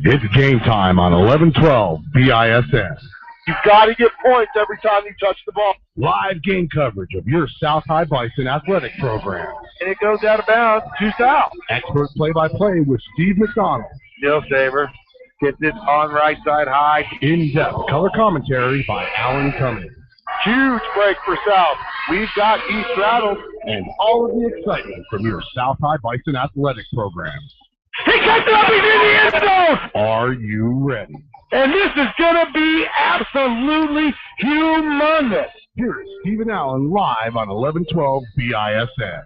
It's game time on 11-12 BISN. You've got to get points every time you touch the ball. Live game coverage of your South High Bison athletic program. And it goes out of bounds to South. Expert play-by-play with Steve McDonald. Still Saver gets it on right side high. In-depth color commentary by Alan Cummings. Huge break for South. We've got East rattled. And all of the excitement from your South High Bison athletic program. He cuts it up, he's in the end zone! Are you ready? And this is going to be absolutely humongous. Here's Stephen Allen live on 11-12 BISN.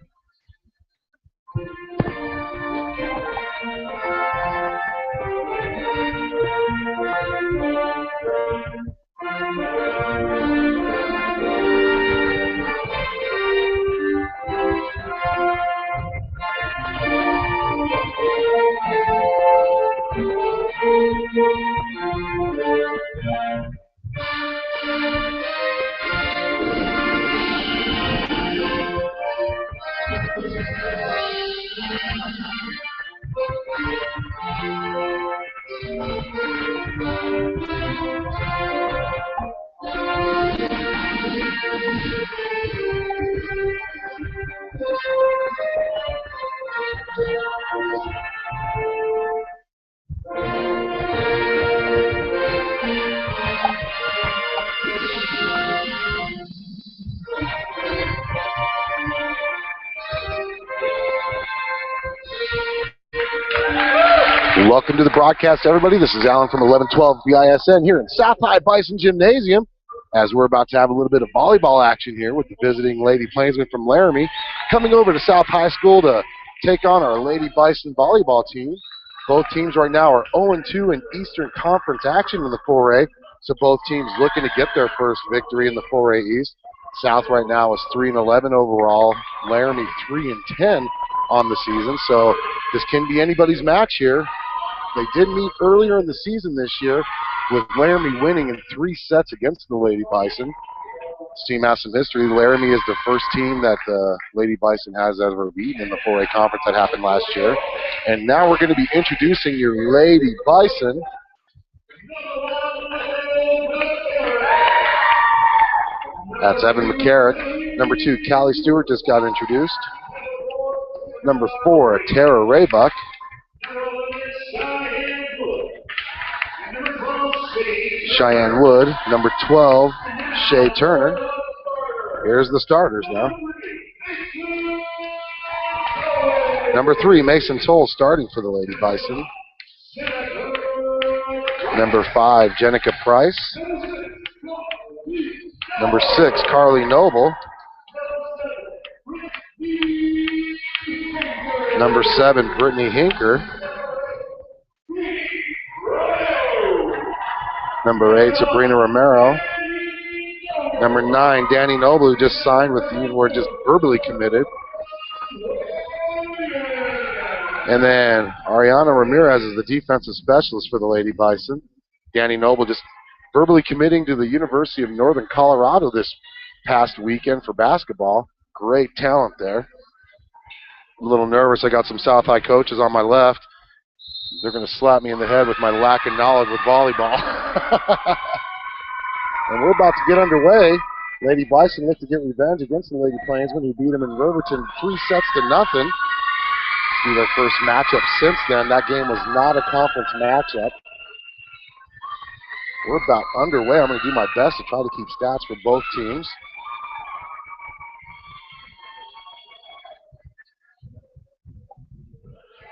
Welcome to the broadcast, everybody. This is Alan from 11-12 BISN here in South High Bison Gymnasium, as we're about to have a little bit of volleyball action here with the visiting Lady Plainsmen from Laramie coming over to South High School to take on our Lady Bison volleyball team. Both teams right now are 0-2 in Eastern Conference action in the 4A, so both teams looking to get their first victory in the 4A East. South right now is 3-11 overall, Laramie 3-10 on the season, so this can be anybody's match here. They did meet earlier in the season this year with Laramie winning in 3 sets against the Lady Bison. This team has some history. Laramie is the first team that Lady Bison has ever beaten in the 4A conference that happened last year. And now we're going to be introducing your Lady Bison. That's Evan McCarrick. Number 2, Callie Stewart just got introduced. Number 4, Tara Raybuck. Cheyenne Wood. Number 12, Shay Turner. Here's the starters now. Number 3, Mason Toll starting for the Lady Bison. Number 5, Jenica Price. Number 6, Carly Noble. Number 7, Brittany Hinker. Number 8, Sabrina Romero. Number 9, Danny Noble, who just signed with you, or just verbally committed. And then Ariana Ramirez is the defensive specialist for the Lady Bison. Danny Noble just verbally committing to the University of Northern Colorado this past weekend for basketball. Great talent there. I'm a little nervous. I got some South High coaches on my left. They're going to slap me in the head with my lack of knowledge with volleyball. And we're about to get underway. Lady Bison look to get revenge against the Lady Plainsmen, who beat them in Riverton 3 sets to nothing. This will be their first matchup since then. That game was not a conference matchup. We're about underway. I'm going to do my best to try to keep stats for both teams.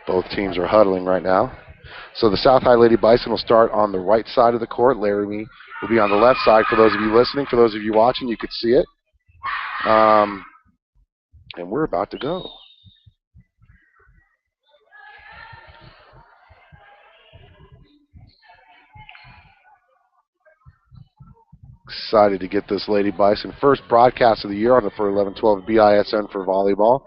Both teams are huddling right now. So the South High Lady Bison will start on the right side of the court. Laramie will be on the left side. For those of you listening, for those of you watching, you could see it. And we're about to go. Excited to get this Lady Bison first broadcast of the year on the for 11-12 BISN for volleyball.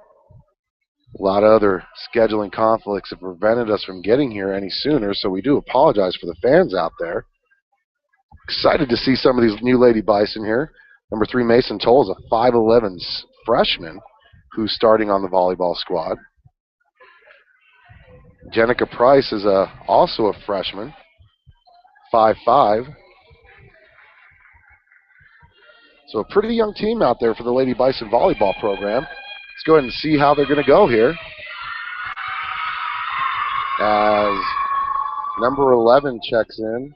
A lot of other scheduling conflicts have prevented us from getting here any sooner, so we do apologize for the fans out there. Excited to see some of these new Lady Bison here. Number 3, Mason Toll is a 5'11" freshman who's starting on the volleyball squad. Jenica Price is also a freshman, 5'5". So a pretty young team out there for the Lady Bison volleyball program. Let's go ahead and see how they're going to go here. As number 11 checks in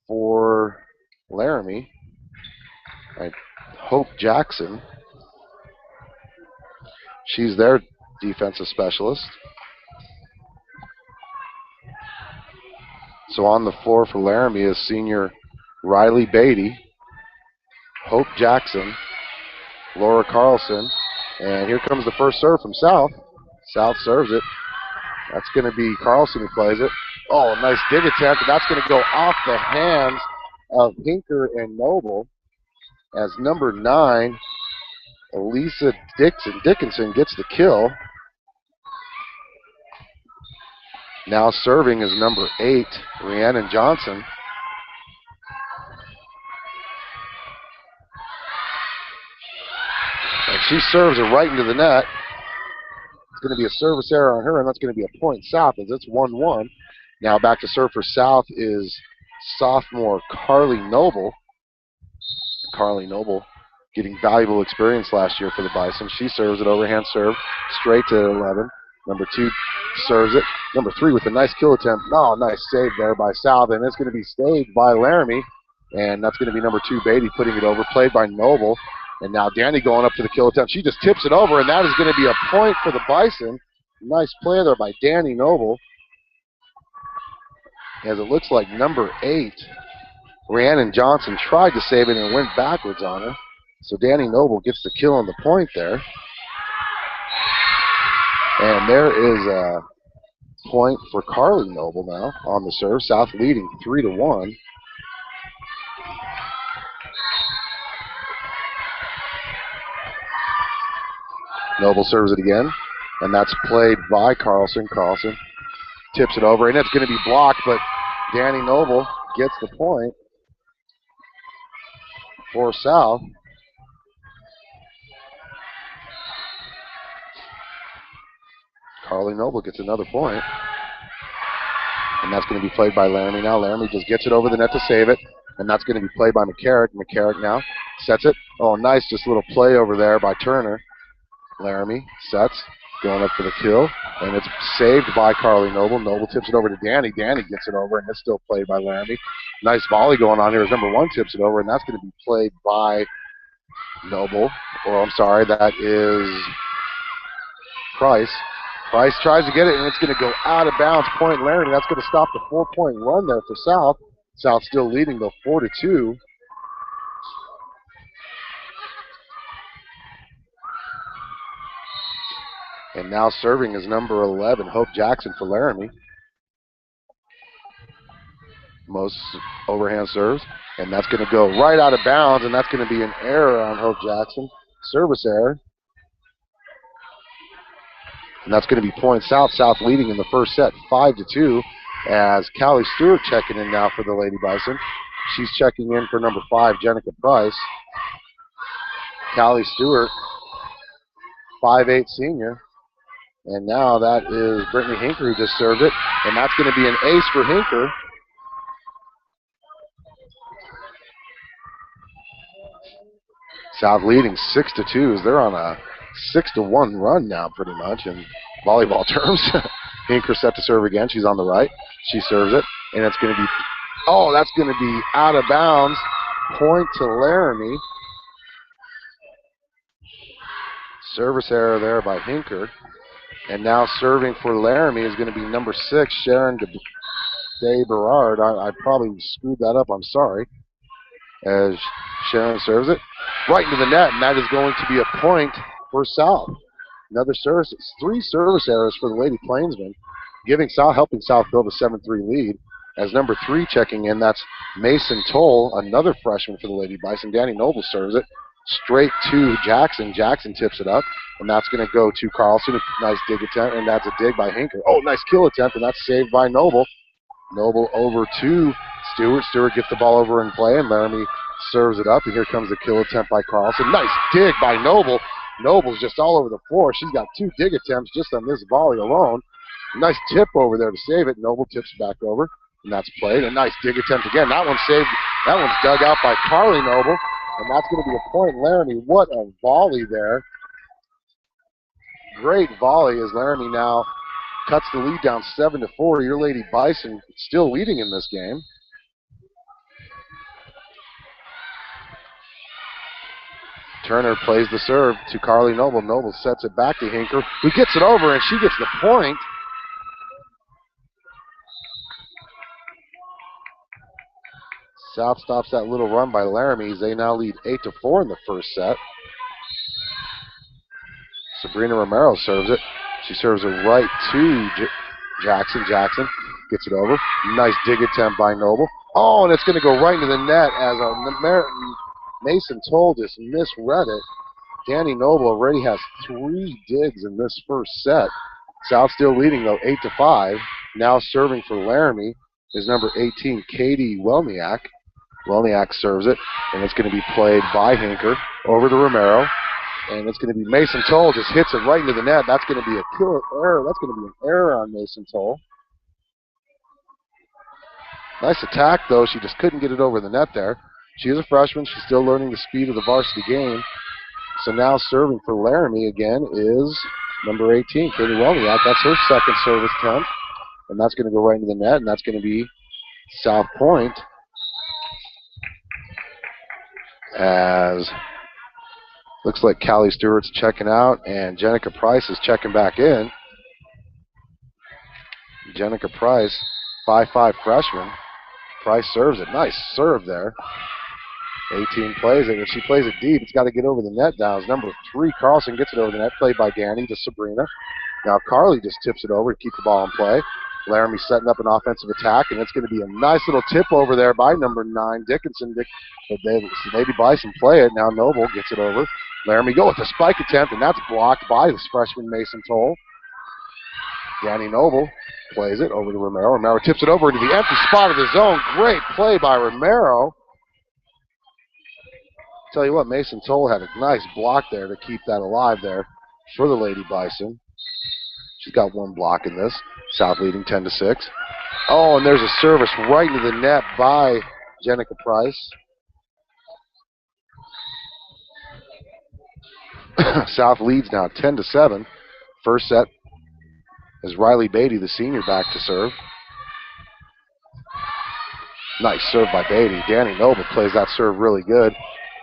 for Laramie, Hope Jackson. She's their defensive specialist. So on the floor for Laramie is senior Riley Beatty, Hope Jackson, Laura Carlson, and here comes the first serve from South. South serves it. That's going to be Carlson who plays it. Oh, nice dig attempt, and that's going to go off the hands of Hinker and Noble as number 9, Elisa Dickinson gets the kill. Now serving is number 8, Rhiannon Johnson. And she serves it right into the net. It's going to be a service error on her, and that's going to be a point South as it's 1-1. Now back to serve for South is sophomore Carly Noble. Carly Noble getting valuable experience last year for the Bison. She serves it overhand serve straight to 11. Number 2 serves it. Number 3 with a nice kill attempt. Oh, nice save there by South, and it's going to be saved by Laramie. And that's going to be number 2, Beatty, putting it over, played by Noble. And now Danny going up to the kill attempt. She just tips it over, and that is going to be a point for the Bison. Nice play there by Danny Noble. As it looks like number 8, Rhiannon Johnson, tried to save it and went backwards on her. So Danny Noble gets the kill on the point there. And there is a point for Carly Noble now on the serve. South leading 3-1. Noble serves it again, and that's played by Carlson. Carlson tips it over, and it's going to be blocked, but Danny Noble gets the point for South. Carly Noble gets another point, and that's going to be played by Laramie now. Laramie just gets it over the net to save it, and that's going to be played by McCarrick. McCarrick now sets it. Oh, nice, just a little play over there by Turner. Laramie sets, going up for the kill, and it's saved by Carly Noble. Noble tips it over to Danny. Danny gets it over, and it's still played by Laramie. Nice volley going on here as number 1 tips it over, and that's going to be played by Noble. Or, I'm sorry, that is Price. Price tries to get it, and it's going to go out of bounds. Point Laramie. That's going to stop the 4-point run there for South. South still leading, though, 4-2. And now serving is number 11, Hope Jackson for Laramie. Most overhand serves, and that's going to go right out of bounds, and that's going to be an error on Hope Jackson. Service error. And that's going to be point South. South leading in the first set, 5-2, as Callie Stewart checking in now for the Lady Bison. She's checking in for number 5, Jenica Price. Callie Stewart, 5'8" senior. And now that is Brittany Hinker who just served it. And that's going to be an ace for Hinker. South leading 6-2 as they're on a 6-1 run now pretty much in volleyball terms. Hinker set to serve again. She's on the right. She serves it. And it's going to be Oh, that's going to be out of bounds. Point to Laramie. Service error there by Hinker. And now serving for Laramie is going to be number 6, Sharon Day-Berard. I probably screwed that up. I'm sorry. As Sharon serves it right into the net, and that is going to be a point for South. Another service, 3 service errors for the Lady Plainsmen, helping South build a 7-3 lead. As number 3 checking in, that's Mason Toll, another freshman for the Lady Bison. Danny Noble serves it straight to Jackson. Jackson tips it up, and that's going to go to Carlson. Nice dig attempt, and that's a dig by Hinker. Oh, nice kill attempt, and that's saved by Noble. Noble over to Stewart. Stewart gets the ball over in play, and Laramie serves it up, and here comes the kill attempt by Carlson. Nice dig by Noble. Noble's just all over the floor. She's got 2 dig attempts just on this volley alone. Nice tip over there to save it. Noble tips back over, and that's played. A nice dig attempt again. That one's saved. That one's dug out by Carly Noble, and that's going to be a point. Laramie, what a volley there. Great volley as Laramie now cuts the lead down 7-4. Your Lady Bison still leading in this game. Turner plays the serve to Carly Noble. Noble sets it back to Hinker, who gets it over, and she gets the point. South stops that little run by Laramie. They now lead 8-4 in the first set. Sabrina Romero serves it. She serves it right to Jackson. Jackson gets it over. Nice dig attempt by Noble. Oh, and it's going to go right into the net as Mason Toll just misread it. Danny Noble already has 3 digs in this first set. South still leading, though, 8-5. Now serving for Laramie is number 18, Katie Welniak. Welniak serves it, and it's going to be played by Hinker over to Romero. And it's going to be Mason Toll just hits it right into the net. That's going to be a killer error. That's going to be an error on Mason Toll. Nice attack, though. She just couldn't get it over the net there. She is a freshman. She's still learning the speed of the varsity game. So now serving for Laramie again is number 18, Katie Welniak. That's her second service attempt. And that's going to go right into the net, and that's going to be South Point. As looks like Callie Stewart's checking out, and Jenica Price is checking back in. Jenica Price, 5'5" freshman. Price serves it. Nice serve there. 18 plays it. If she plays it deep, it's got to get over the net now. As number 3, Carlson gets it over the net, played by Danny to Sabrina. Now Carly just tips it over to keep the ball in play. Laramie setting up an offensive attack, and it's going to be a nice little tip over there by number 9, Dickinson. But Lady Bison play it. Now Noble gets it over. Laramie go with a spike attempt, and that's blocked by this freshman Mason Toll. Danny Noble plays it over to Romero. Romero tips it over into the empty spot of the zone. Great play by Romero. Tell you what, Mason Toll had a nice block there to keep that alive there for the Lady Bison. She's got 1 block in this. South leading 10-6. Oh, and there's a service right into the net by Jenica Price. South leads now 10-7. First set is Riley Beatty, the senior, back to serve. Nice serve by Beatty. Danny Noble plays that serve really good.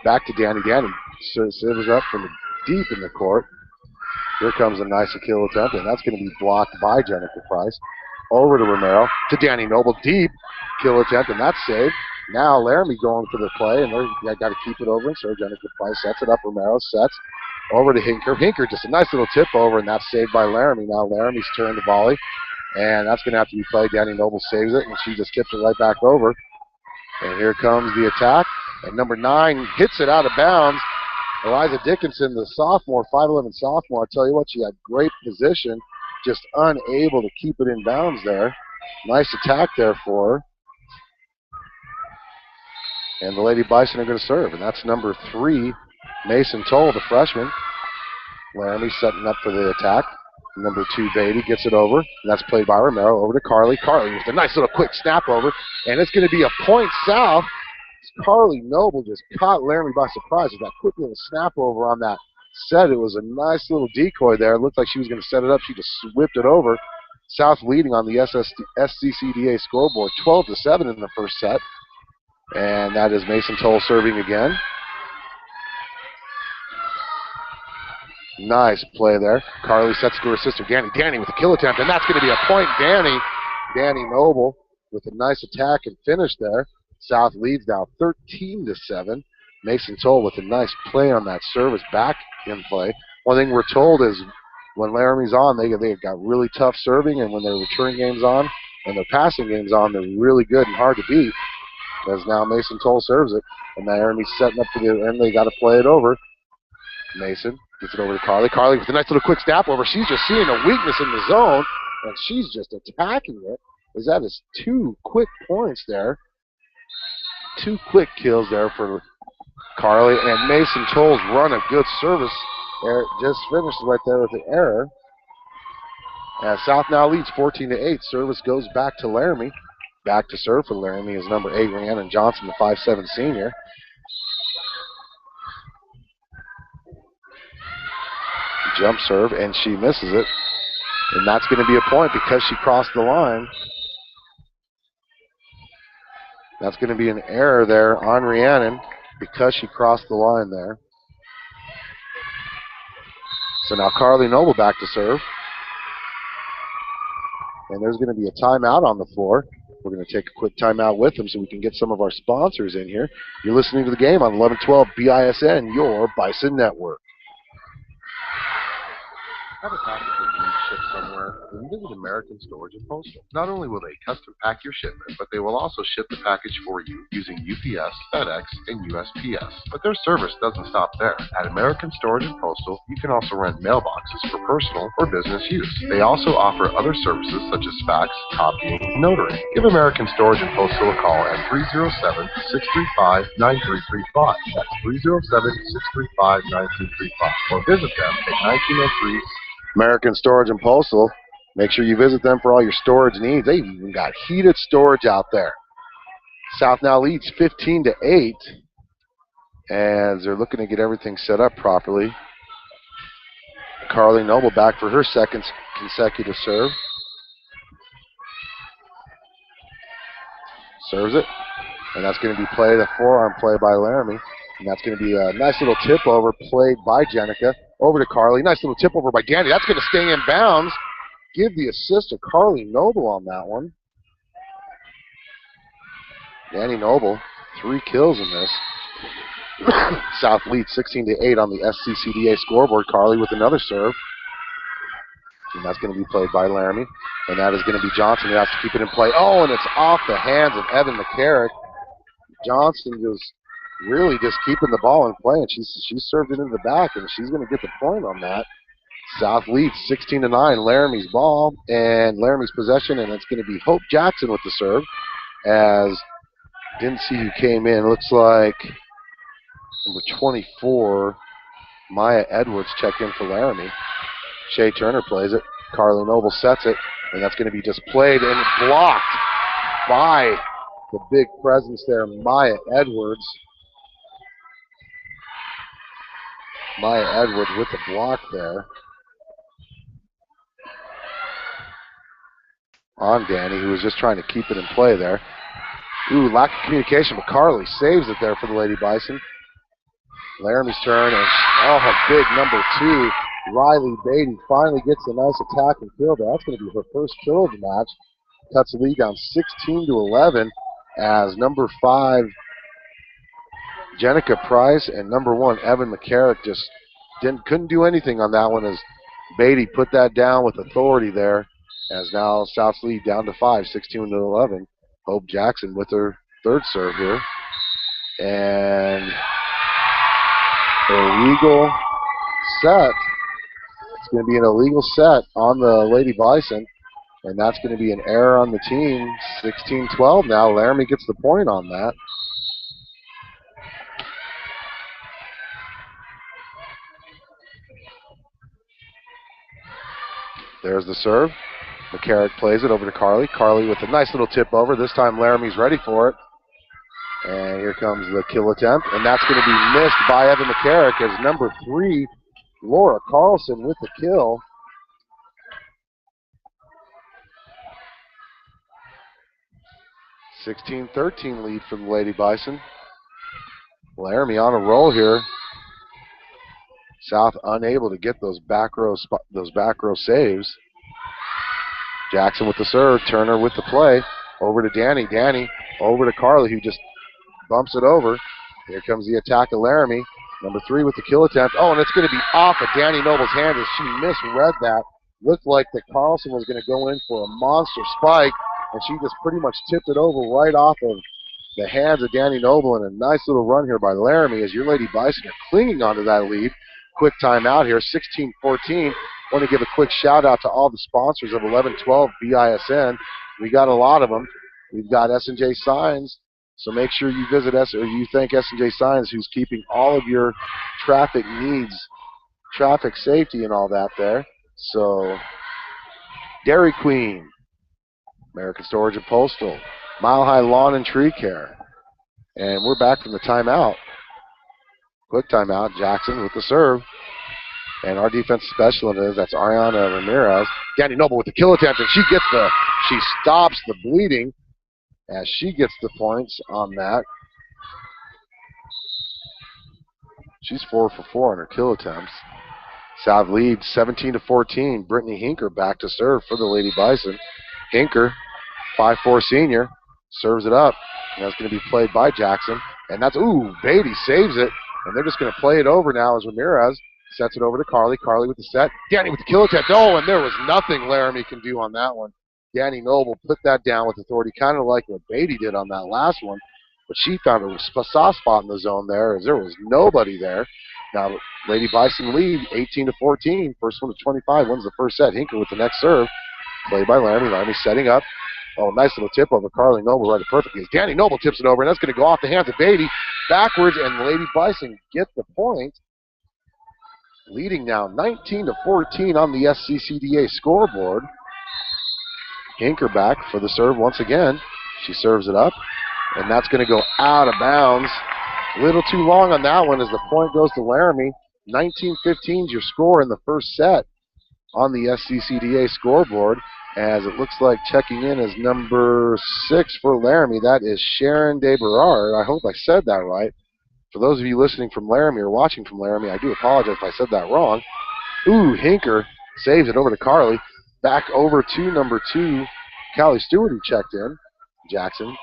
Back to Danny. Danny serves up from deep in the court. Here comes a nice kill attempt, and that's going to be blocked by Jenica Price. Over to Romero, to Danny Noble, deep kill attempt, and that's saved. Now Laramie going for the play, and they got to keep it over, and so Jenica Price sets it up. Romero sets over to Hinker. Hinker just a nice little tip over, and that's saved by Laramie. Now Laramie's turn to volley, and that's going to have to be played. Danny Noble saves it, and she just tips it right back over. And here comes the attack, and number 9 hits it out of bounds. Eliza Dickinson, the sophomore, 5'11" sophomore, I tell you what, she had great position, just unable to keep it in bounds there. Nice attack there for her. And the Lady Bison are going to serve, and that's number 3, Mason Toll, the freshman. Laramie setting up for the attack. Number 2, Beatty gets it over, and that's played by Romero. Over to Carly. Carly with a nice little quick snap over, and it's going to be a point South. Carly Noble just caught Laramie by surprise with that quick little snap over on that set. It was a nice little decoy there. It looked like she was going to set it up. She just whipped it over. South leading on the SCCDA scoreboard 12-7 in the first set. And that is Mason Toll serving again. Nice play there. Carly sets to her sister Danny. Danny with a kill attempt, and that's going to be a point. Danny Noble with a nice attack and finish there. South leads now 13-7. Mason Toll with a nice play on that service back in play. One thing we're told is when Laramie's on, they got really tough serving, and when their return game's on and their passing game's on, they're really good and hard to beat. As now Mason Toll serves it, and Laramie's setting up for the end. They got to play it over. Mason gets it over to Carly. Carly with a nice little quick snap over. She's just seeing a weakness in the zone, and she's just attacking it. As that is 2 quick points there. 2 quick kills there for Carly, and Mason Toll's run of good service just finished right there with the error. As South now leads 14-8. Service goes back to Laramie. Back to serve for Laramie is number 8, Rhiannon Johnson, the 5'7" senior. Jump serve, and she misses it. And that's going to be a point because she crossed the line. That's going to be an error there on Rhiannon because she crossed the line there. So now Carly Noble back to serve. And there's going to be a timeout on the floor. We're going to take a quick timeout with them so we can get some of our sponsors in here. You're listening to the game on 1112 BISN, your Bison Network. Have a package that needs shipped somewhere? Then visit American Storage and Postal. Not only will they custom pack your shipment, but they will also ship the package for you using UPS, FedEx, and USPS. But their service doesn't stop there. At American Storage and Postal, you can also rent mailboxes for personal or business use. They also offer other services such as fax, copying, and notary. Give American Storage and Postal a call at 307-635-9335. That's 307-635-9335. Or visit them at 1903 American Storage and Postal. Make sure you visit them for all your storage needs. They've even got heated storage out there. South now leads 15-8 as they're looking to get everything set up properly. Carly Noble back for her second consecutive serve. Serves it, and that's going to be played, a forearm play by Laramie. And that's going to be a nice little tip over played by Jenica. Over to Carly. Nice little tip over by Danny. That's going to stay in bounds. Give the assist to Carly Noble on that one. Danny Noble, 3 kills in this. South leads 16-8 on the SCCDA scoreboard. Carly with another serve. And that's going to be played by Laramie. And that is going to be Johnson who has to keep it in play. Oh, and it's off the hands of Evan McCarrick. Johnson just really just keeping the ball in play, and she's served it into the back, and she's going to get the point on that. South leads 16-9. Laramie's ball and Laramie's possession, and it's going to be Hope Jackson with the serve. As didn't see who came in. Looks like number 24, Maya Edwards checked in for Laramie. Shea Turner plays it. Carly Noble sets it, and that's going to be just played and blocked by the big presence there, Maya Edwards. Maya Edwards with the block there on Danny, who was just trying to keep it in play there. Ooh, lack of communication, but Carly saves it there for the Lady Bison. Laramie's turn, and big number 2, Riley Beatty finally gets a nice attack and kill there. That's going to be her first kill of the match. Cuts the lead down 16-11 as number 5, Jenica Price, and number 1, Evan McCarrick, just couldn't do anything on that one as Beatty put that down with authority there. As now South's lead down to 5, 16-11. Hope Jackson with her third serve here. And illegal set. It's going to be an illegal set on the Lady Bison. And that's going to be an error on the team. 16-12 now. Laramie gets the point on that. There's the serve. McCarrick plays it over to Carly. Carly with a nice little tip over. This time Laramie's ready for it. And here comes the kill attempt. And that's going to be missed by Evan McCarrick as number 3, Laura Carlson with the kill. 16-13 lead for the Lady Bison. Laramie on a roll here. South unable to get those back row saves. Jackson with the serve. Turner with the play. Over to Danny. Danny over to Carly, who just bumps it over. Here comes the attack of Laramie. Number 3 with the kill attempt. Oh, and it's going to be off of Danny Noble's hand as she misread that. Looked like that Carlson was going to go in for a monster spike, and she just pretty much tipped it over right off of the hands of Danny Noble, and a nice little run here by Laramie as your Lady Bison are clinging onto that lead. Quick timeout here, 16-14. Want to give a quick shout out to all the sponsors of 1112 BISN. We got a lot of them. We've got S&J Signs, so make sure you visit us or you thank S&J Signs, who's keeping all of your traffic needs, traffic safety and all that there. So Dairy Queen, American Storage and Postal, Mile High Lawn and Tree Care. And we're back from the timeout. Quick timeout. Jackson with the serve. And our defensive specialist, that's Ariana Ramirez. Danny Noble with the kill attempt, and she stops the bleeding as she gets the points on that. She's 4 for 4 on her kill attempts. South leads 17-14. Brittany Hinker back to serve for the Lady Bison. Hinker, 5'4" senior, serves it up. And that's going to be played by Jackson. And that's, Beatty saves it. And they're just going to play it over now as Ramirez sets it over to Carly. Carly with the set. Danny with the kill attempt. Oh, and there was nothing Laramie can do on that one. Danny Noble put that down with authority, kind of like what Beatty did on that last one. But she found a soft spot in the zone there as there was nobody there. Now, Lady Bison lead 18-14. First one to 25 wins the first set. Hinker with the next serve. Played by Laramie. Laramie setting up. Oh, nice little tip over Carly Noble right at perfect. Danny Noble tips it over, and that's going to go off the hands of Beatty. Backwards, and Lady Bison get the point. Leading now 19-14 on the SCCDA scoreboard. Hinker back for the serve once again. She serves it up, and that's going to go out of bounds. A little too long on that one as the point goes to Laramie. 19-15 is your score in the first set on the SCCDA scoreboard, as it looks like checking in as number 6 for Laramie. That is Sharon DeBerard. I hope I said that right. For those of you listening from Laramie or watching from Laramie, I do apologize if I said that wrong. Hinker saves it over to Carly. Back over to number 2, Callie Stewart, who checked in. Jackson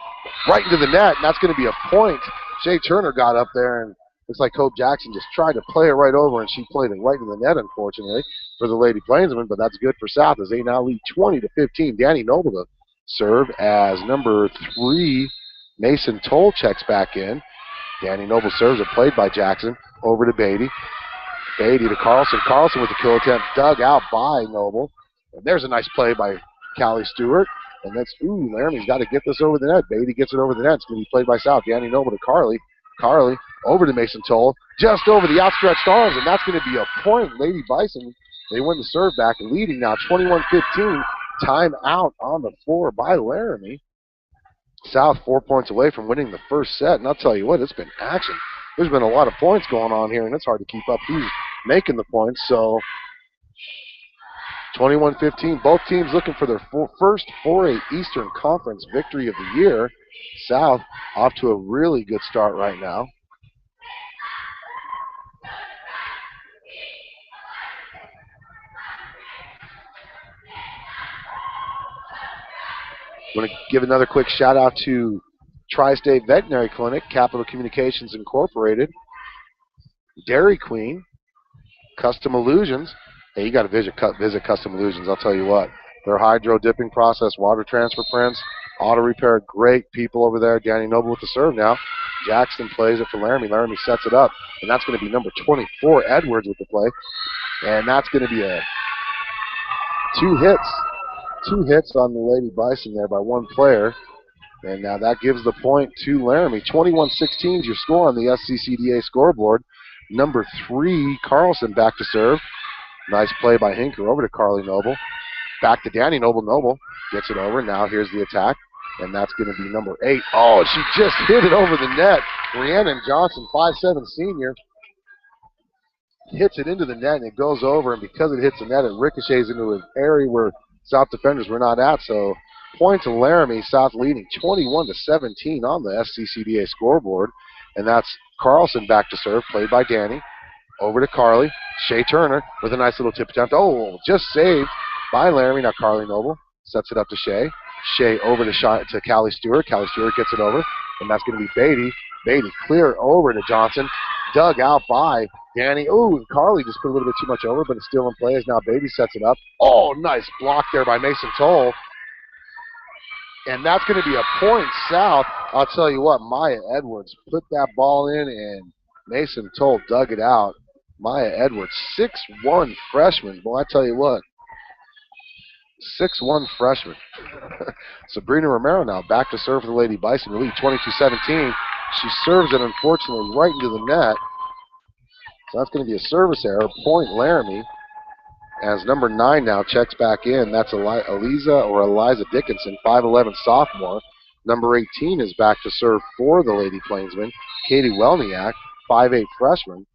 right into the net, and that's going to be a point. Shea Turner got up there, and looks like Hope Jackson just tried to play it right over, and she played it right in the net, unfortunately, for the Lady Plainsmen, but that's good for South as they now lead 20-15. Danny Noble to serve as number 3, Mason Toll checks back in. Danny Noble serves it, played by Jackson, over to Beatty. Beatty to Carlson. Carlson with the kill attempt, dug out by Noble. And there's a nice play by Callie Stewart. And that's, Laramie's got to get this over the net. Beatty gets it over the net. It's going to be played by South. Danny Noble to Carly. Carly over to Mason Toll, just over the outstretched arms, and that's going to be a point. Lady Bison, they win the serve back, leading now 21-15. Time out on the floor by Laramie. South 4 points away from winning the first set, and I'll tell you what, it's been action. There's been a lot of points going on here, and it's hard to keep up who's making the points. So 21-15, both teams looking for their first 4A Eastern Conference victory of the year. South off to a really good start right now. I want to give another quick shout out to Tri-State Veterinary Clinic, Capital Communications Incorporated, Dairy Queen, Custom Illusions. Hey, you got to visit Custom Illusions, I'll tell you what. Their hydro dipping process, water transfer prints, auto repair, great people over there. Danny Noble with the serve now. Jackson plays it for Laramie. Laramie sets it up, and that's going to be number 24, Edwards, with the play. And that's going to be a two hits on the Lady Bison there by one player. And now that gives the point to Laramie. 21-16 is your score on the SCCDA scoreboard. Number 3, Carlson back to serve. Nice play by Hinker over to Carly Noble. Back to Danny Noble. Noble gets it over. Now here's the attack. And that's going to be number 8. Oh, she just hit it over the net. Rhiannon Johnson, 5'7" senior, hits it into the net, and it goes over. And because it hits the net, it ricochets into an area where South defenders were not at. So point to Laramie. South leading 21-17 on the SCCDA scoreboard. And that's Carlson back to serve, played by Danny. Over to Carly. Shea Turner with a nice little tip attempt. Oh, just saved by Laramie. Now Carly Noble sets it up to Shea. Shea over to Callie Stewart. Callie Stewart gets it over, and that's going to be Beatty. Beatty clear over to Johnson. Dug out by Danny. Ooh, Carly just put a little bit too much over, but it's still in play as now Beatty sets it up. Oh, nice block there by Mason Toll. And that's going to be a point South. I'll tell you what, Maya Edwards put that ball in, and Mason Toll dug it out. Maya Edwards, 6'1" freshman. Boy, I tell you what, 6'1" freshman. Sabrina Romero now back to serve for the Lady Bison. The lead 22-17. She serves it, unfortunately, right into the net. So that's going to be a service error. Point Laramie. As number 9 now checks back in. That's Eliza Dickinson, 5'11" sophomore. Number 18 is back to serve for the Lady Plainsmen. Katie Welniak, 5'8" freshman.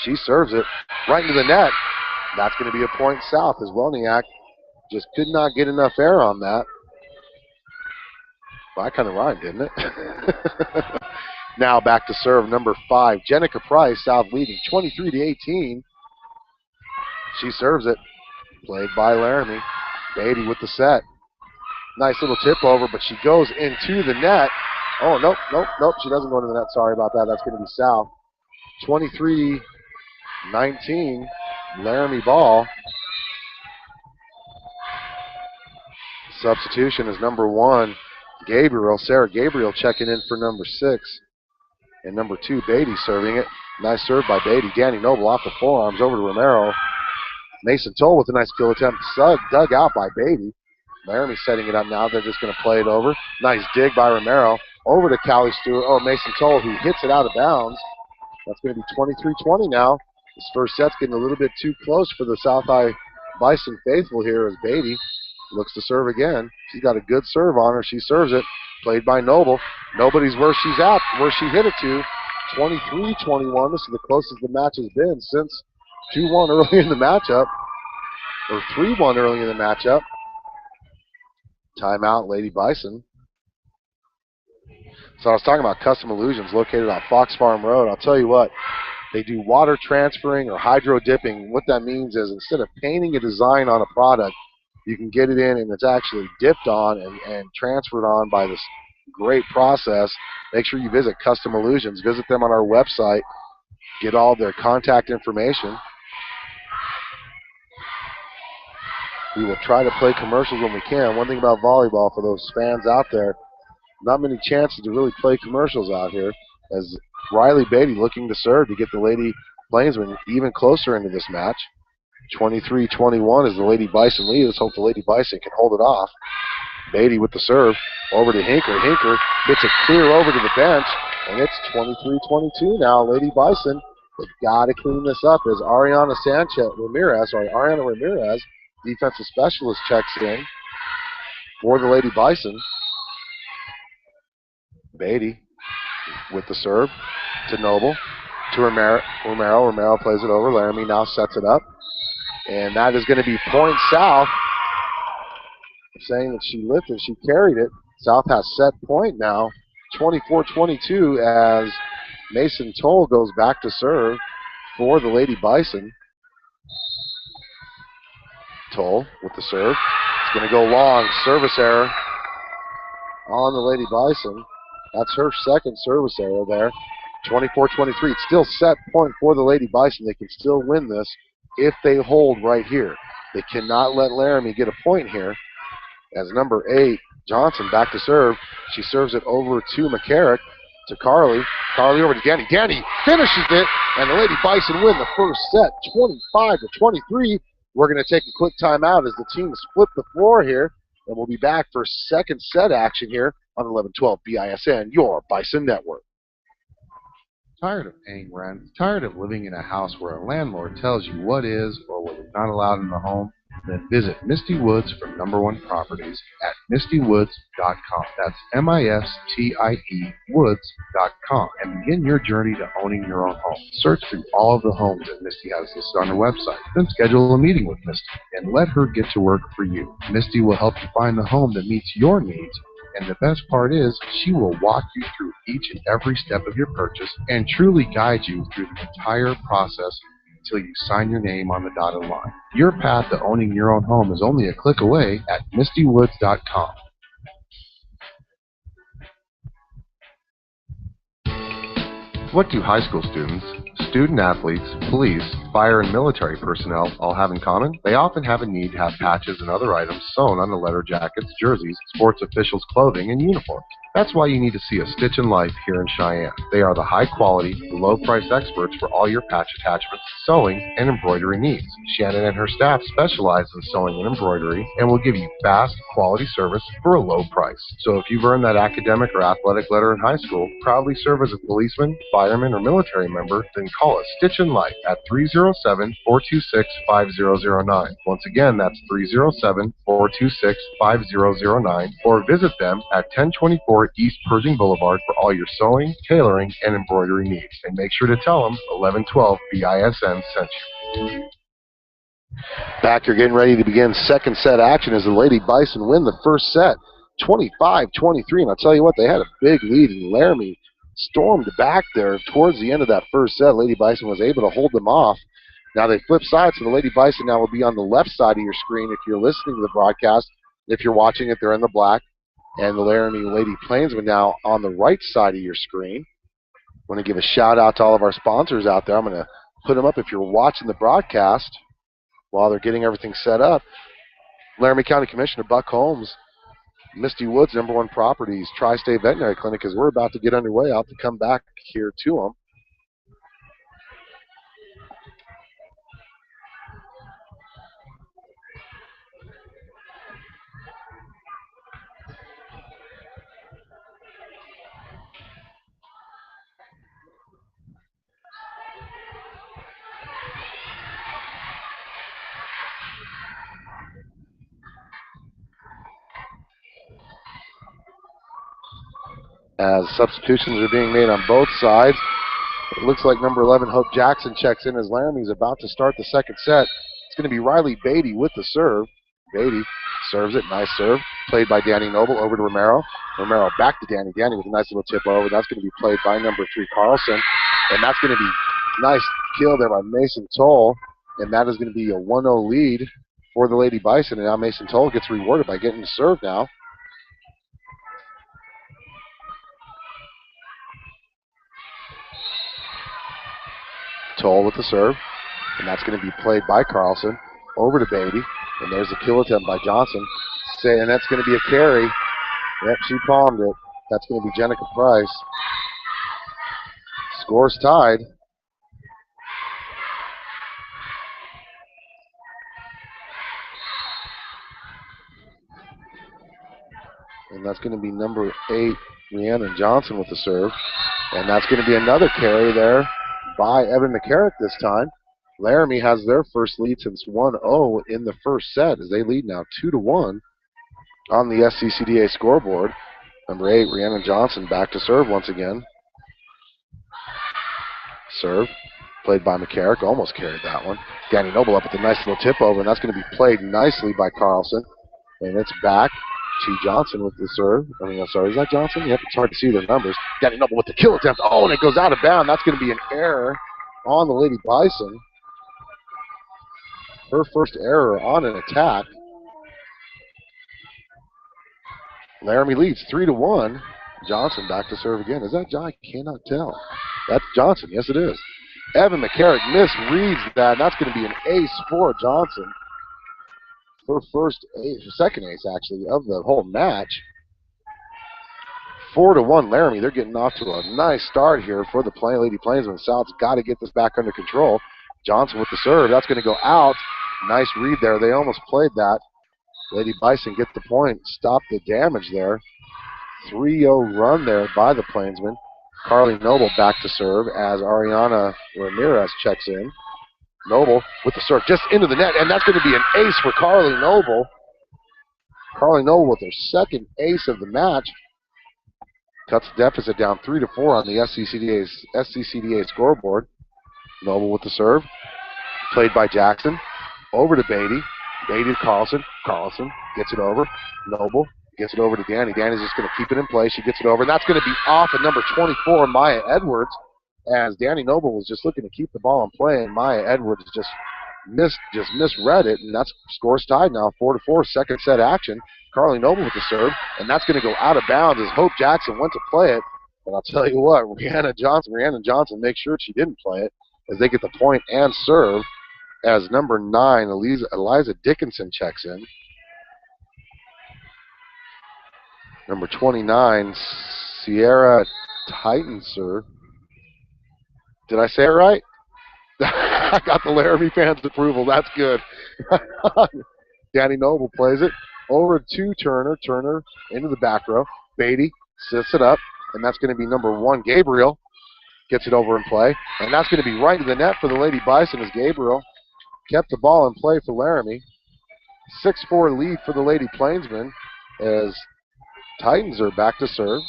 She serves it right into the net. That's going to be a point South as Welniak just could not get enough air on that. Well, that kind of rhymed, didn't it? Now back to serve number 5, Jenica Price, South leading 23-18. She serves it, played by Laramie. Beatty with the set. Nice little tip over, but she goes into the net. Oh, nope. She doesn't go into the net. Sorry about that. That's going to be South. 23-19, Laramie ball. Substitution is number 1, Sarah Gabriel checking in for number 6. And number 2, Beatty serving it. Nice serve by Beatty. Danny Noble off the forearms over to Romero. Mason Toll with a nice kill attempt. Dug out by Beatty. Laramie setting it up now. They're just going to play it over. Nice dig by Romero. Over to Callie Stewart. Oh, Mason Toll, who hits it out of bounds. That's going to be 23-20 now. This first set's getting a little bit too close for the South High Bison faithful here as Beatty looks to serve again. She's got a good serve on her. She serves it. Played by Noble. Nobody's where she's at, where she hit it to. 23-21. This is the closest the match has been since 2-1 early in the matchup. Or 3-1 early in the matchup. Timeout, Lady Bison. So I was talking about Custom Illusions located on Fox Farm Road. I'll tell you what, they do water transferring or hydro dipping. What that means is instead of painting a design on a product, you can get it in and it's actually dipped on and transferred on by this great process. Make sure you visit Custom Illusions. Visit them on our website. Get all their contact information. We will try to play commercials when we can. One thing about volleyball for those fans out there, not many chances to really play commercials out here as Riley Beatty looking to serve to get the Lady Plainsmen even closer into this match. 23-21 is the Lady Bison lead. Let's hope the Lady Bison can hold it off. Beatty with the serve over to Hinker. Hinker hits it clear over to the bench, and it's 23-22 now. Lady Bison, they've got to clean this up as Ariana Ramirez, defensive specialist, checks in for the Lady Bison. Beatty with the serve to Noble, to Romero. Romero plays it over. Laramie now sets it up. And that is going to be point South. Saying that she lifted, she carried it. South has set point now. 24-22 as Mason Toll goes back to serve for the Lady Bison. Toll with the serve. It's going to go long. Service error on the Lady Bison. That's her second service error there. 24-23. It's still set point for the Lady Bison. They can still win this if they hold right here. They cannot let Laramie get a point here. As number 8, Johnson, back to serve. She serves it over to McCarrick, to Carly. Carly over to Danny. Danny finishes it, and the Lady Bison win the first set, 25-23. We're going to take a quick timeout as the teams flip the floor here, and we'll be back for second set action here on 1112 BISN, your Bison Network. Tired of paying rent? Tired of living in a house where a landlord tells you what is or what is not allowed in the home? Then visit Misty Woods for #1 properties at mistywoods.com. That's MISTIE woods.com, and begin your journey to owning your own home. Search through all of the homes that Misty has listed on her website. Then schedule a meeting with Misty and let her get to work for you. Misty will help you find the home that meets your needs. And the best part is, she will walk you through each and every step of your purchase and truly guide you through the entire process until you sign your name on the dotted line. Your path to owning your own home is only a click away at mistywoods.com. What do high school students, student athletes, police, fire, and military personnel all have in common? They often have a need to have patches and other items sewn on the letter jackets, jerseys, sports officials' clothing, and uniforms. That's why you need to see A Stitch in Life here in Cheyenne. They are the high-quality, low-price experts for all your patch attachments, sewing, and embroidery needs. Shannon and her staff specialize in sewing and embroidery and will give you fast, quality service for a low price. So if you've earned that academic or athletic letter in high school, proudly serve as a policeman, fireman, or military member, then call A Stitch in Life at 307-426-5009. Once again, that's 307-426-5009, or visit them at 1024 East Pershing Boulevard for all your sewing, tailoring, and embroidery needs. And make sure to tell them 1112 BISN sent you. Back here getting ready to begin second set action as the Lady Bison win the first set, 25-23. And I'll tell you what, they had a big lead, and Laramie stormed back there towards the end of that first set. Lady Bison was able to hold them off. Now they flip sides, so the Lady Bison now will be on the left side of your screen if you're listening to the broadcast. If you're watching it, they're in the black. And the Laramie Lady Plainsmen now on the right side of your screen. I want to give a shout out to all of our sponsors out there. I'm going to put them up if you're watching the broadcast while they're getting everything set up. Laramie County Commissioner Buck Holmes, Misty Woods, #1 Properties, Tri-State Veterinary Clinic, as we're about to get underway. I'll have to come back here to them. As substitutions are being made on both sides, it looks like number 11, Hope Jackson, checks in as Laramie's about to start the second set. It's going to be Riley Beatty with the serve. Beatty serves it. Nice serve. Played by Danny Noble over to Romero. Romero back to Danny. Danny with a nice little tip over. That's going to be played by number 3, Carlson. And that's going to be nice kill there by Mason Toll. And that is going to be a 1-0 lead for the Lady Bison. And now Mason Toll gets rewarded by getting the serve now. Toll with the serve, and that's going to be played by Carlson over to Beatty, and there's a kill attempt by Johnson, and that's going to be a carry. Yep, she palmed it. That's going to be Jenica Price. Scores tied. And that's going to be number 8, Rhiannon Johnson with the serve, and that's going to be another carry there by Evan McCarrick this time. Laramie has their first lead since 1-0 in the first set as they lead now 2-1 on the SCCDA scoreboard. Number 8, Rhiannon Johnson back to serve once again. Serve played by McCarrick, almost carried that one. Danny Noble up with a nice little tip over, and that's going to be played nicely by Carlson. And it's back to Johnson with the serve. Sorry, is that Johnson? Yep, it's hard to see their numbers. Danny Noble with the kill attempt. Oh, and it goes out of bounds. That's going to be an error on the Lady Bison. Her first error on an attack. Laramie leads 3-1. Johnson back to serve again. Is that John? I cannot tell. That's Johnson. Yes, it is. Evan McCarrick misreads that. That's going to be an ace for Johnson. Her first ace, second ace actually of the whole match. 4-1 Laramie. They're getting off to a nice start here for the Lady Plainsmen. South's got to get this back under control. Johnson with the serve. That's going to go out. Nice read there. They almost played that. Lady Bison get the point. Stop the damage there. 3-0 run there by the Plainsmen. Carly Noble back to serve as Ariana Ramirez checks in. Noble with the serve just into the net, and that's going to be an ace for Carly Noble. Carly Noble with her second ace of the match. Cuts the deficit down 3-4 on the SCCDA scoreboard. Noble with the serve. Played by Jackson. Over to Beatty. Beatty to Carlson. Carlson gets it over. Noble gets it over to Danny. Danny's just going to keep it in play. She gets it over, and that's going to be off at number 24, Maya Edwards, as Danny Noble was just looking to keep the ball in play, and Maya Edwards just misread it, and that's scores tied now, 4-4, second set action. Carly Noble with the serve, and that's going to go out of bounds as Hope Jackson went to play it. And I'll tell you what, Rhiannon Johnson makes sure she didn't play it as they get the point and serve as number 9, Eliza Dickinson checks in. Number 29, Sierra Titan serve. Did I say it right? I got the Laramie fans' approval. That's good. Danny Noble plays it over to Turner. Turner into the back row. Beatty sets it up, and that's going to be number 1, Gabriel. Gets it over in play, and that's going to be right to the net for the Lady Bison as Gabriel kept the ball in play for Laramie. 6-4 lead for the Lady Plainsmen as Titans are back to serve.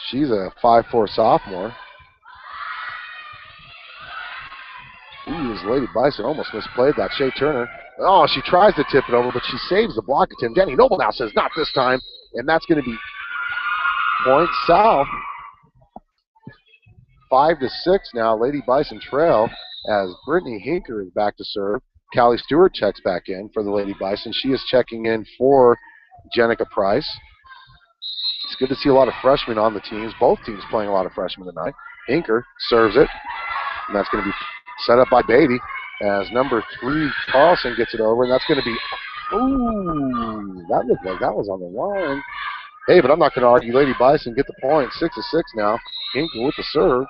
She's a 5'4" sophomore. Ooh, this Lady Bison almost misplayed that. Shea Turner. Oh, she tries to tip it over, but she saves the block attempt. Danny Noble now says, not this time. And that's going to be point south. 5-6 now. Lady Bison trail as Brittany Hinker is back to serve. Callie Stewart checks back in for the Lady Bison. She is checking in for Jenica Price. It's good to see a lot of freshmen on the teams. Both teams playing a lot of freshmen tonight. Hinker serves it. And that's going to be set up by Beatty as number 3, Carlson gets it over, and that's going to be, ooh, that looked like that was on the line. Hey, but I'm not going to argue. Lady Bison get the point. 6-6 now. Hinker with the serve.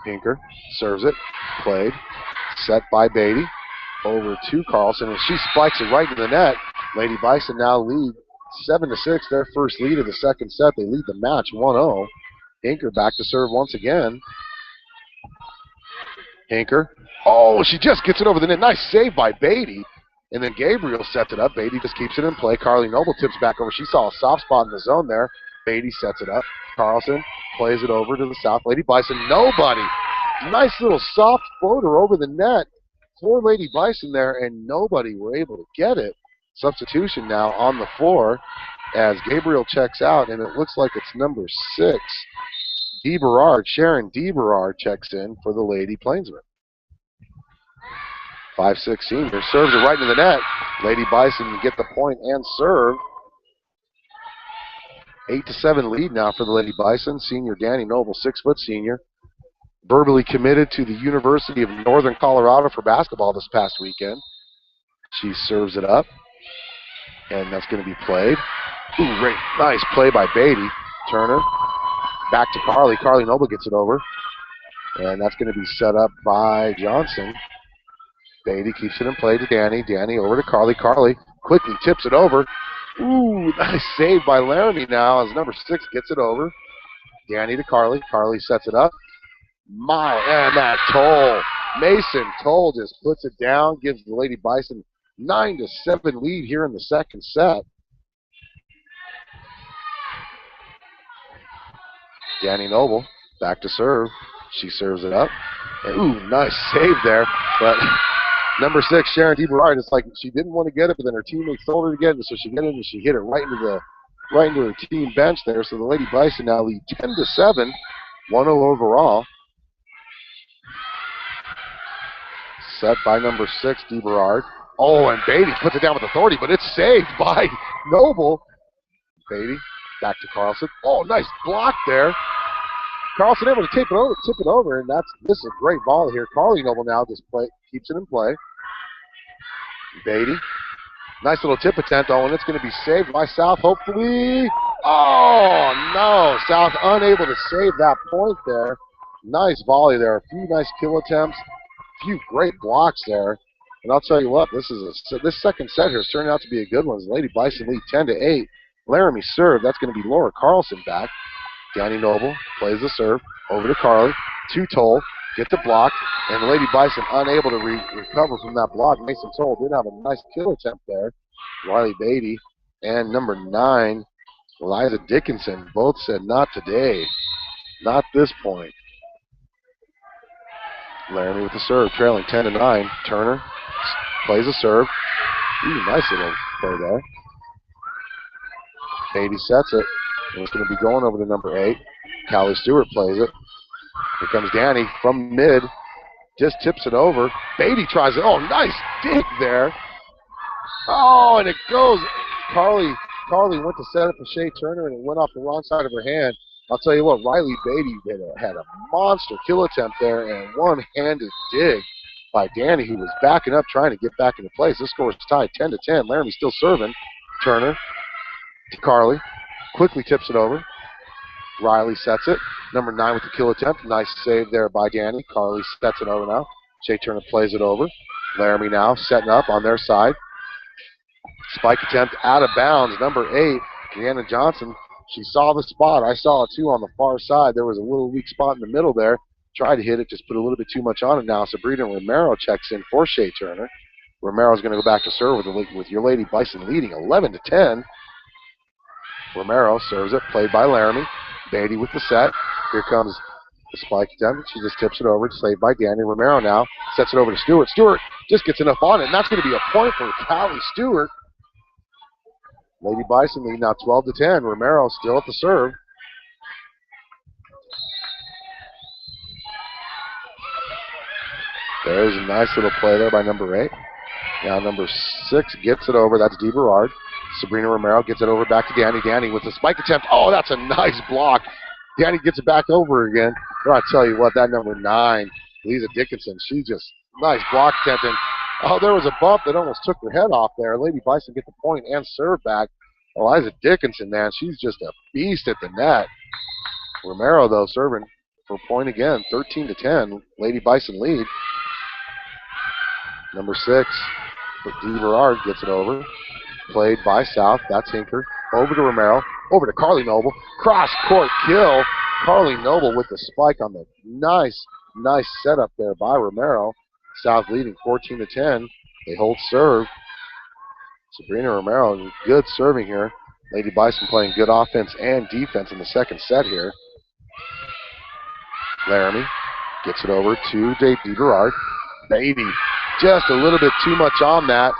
Hinker serves it. Played. Set by Beatty. Over to Carlson, and she spikes it right into the net. Lady Bison now lead 7-6. Their first lead of the second set. They lead the match 1-0. Hinker back to serve once again. Hinker. Oh, she just gets it over the net. Nice save by Beatty. And then Gabriel sets it up. Beatty just keeps it in play. Carly Noble tips back over. She saw a soft spot in the zone there. Beatty sets it up. Carlson plays it over to the south. Lady Bison, nobody. Nice little soft floater over the net for Lady Bison there, and nobody were able to get it. Substitution now on the floor as Gabriel checks out, and it looks like it's number 6. Sharon DeBerard checks in for the Lady Plainsmen. 5'6" senior serves it right into the net. Lady Bison get the point and serve. 8-7 lead now for the Lady Bison. Senior Danny Noble, 6-foot senior, verbally committed to the University of Northern Colorado for basketball this past weekend. She serves it up, and that's going to be played. Ooh, great, nice play by Beatty. Turner. Back to Carly. Carly Noble gets it over. And that's going to be set up by Johnson. Beatty keeps it in play to Danny. Danny over to Carly. Carly quickly tips it over. Ooh, nice save by Laramie now as number 6 gets it over. Danny to Carly. Carly sets it up. And that Toll. Mason Toll just puts it down, gives the Lady Bison 9-7 lead here in the second set. Danny Noble back to serve. She serves it up. And, ooh, nice save there. But number 6, Sharon DeBerard, it's like she didn't want to get it, but then her teammates told her to get it, so she got it and she hit it right into her team bench there. So the Lady Bison now lead 10-7, 1-0 overall. Set by number 6, DeBerard. Oh, and Beatty puts it down with authority, but it's saved by Noble. Beatty back to Carlson. Oh, nice block there. Carlson able to tip it over, and this is a great ball here. Carly Noble now just keeps it in play. Beatty, nice little tip attempt, and it's going to be saved by South, hopefully. Oh, no, South unable to save that point there. Nice volley there, a few nice kill attempts, a few great blocks there. And I'll tell you what, this second set here is turning out to be a good one. Lady Bison lead 10-8. Laramie serve. That's going to be Laura Carlson back. Danny Noble plays the serve over to Carly. Two-Toll gets the block, and the Lady Bison unable to recover from that block. Mason Toll did have a nice kill attempt there. Riley Beatty and number 9, Eliza Dickinson, both said not today, not this point. Laramie with the serve, trailing 10-9. Turner plays a serve. Ooh, nice little play there. Beatty sets it, and it's going to be going over to number 8. Callie Stewart plays it. Here comes Danny from mid, just tips it over. Beatty tries it. Oh, nice dig there. Oh, and it goes. Carly went to set up for Shea Turner, and it went off the wrong side of her hand. I'll tell you what, Riley Beatty had a monster kill attempt there, and one-handed dig by Danny, who was backing up, trying to get back into place. This score is tied 10-10. Laramie still serving. Turner to Carly. Quickly tips it over. Riley sets it. Number 9 with the kill attempt. Nice save there by Danny. Carly sets it over now. Shea Turner plays it over. Laramie now setting up on their side. Spike attempt out of bounds. Number 8, Deanna Johnson. She saw the spot. I saw it too on the far side. There was a little weak spot in the middle there. Tried to hit it, just put a little bit too much on it now. Sabrina Romero checks in for Shea Turner. Romero's going to go back to serve with your Lady Bison leading 11-10. Romero serves it, played by Laramie. Beatty with the set. Here comes the spike attempt. She just tips it over. It's saved by Danny. Romero now sets it over to Stewart. Stewart just gets enough on it, and that's going to be a point for Callie Stewart. Lady Bison leading now 12-10. Romero still at the serve. There's a nice little play there by number 8. Now number 6 gets it over. That's Dee Berard. Sabrina Romero gets it over back to Danny. Danny with the spike attempt. Oh, that's a nice block. Danny gets it back over again. But I tell you what, that number 9, Lisa Dickinson, she just, nice block attempt. And, oh, there was a bump that almost took her head off there. Lady Bison get the point and serve back. Eliza Dickinson, man, she's just a beast at the net. Romero, though, serving for a point again, 13-10. Lady Bison lead. Number 6, Dee Berard gets it over. Played by South. That's Hinker. Over to Romero. Over to Carly Noble. Cross-court kill. Carly Noble with the spike on the nice setup there by Romero. South leading 14-10. They hold serve. Sabrina Romero, good serving here. Lady Bison playing good offense and defense in the second set here. Laramie gets it over to Dee Berard. Beatty, just a little bit too much on that.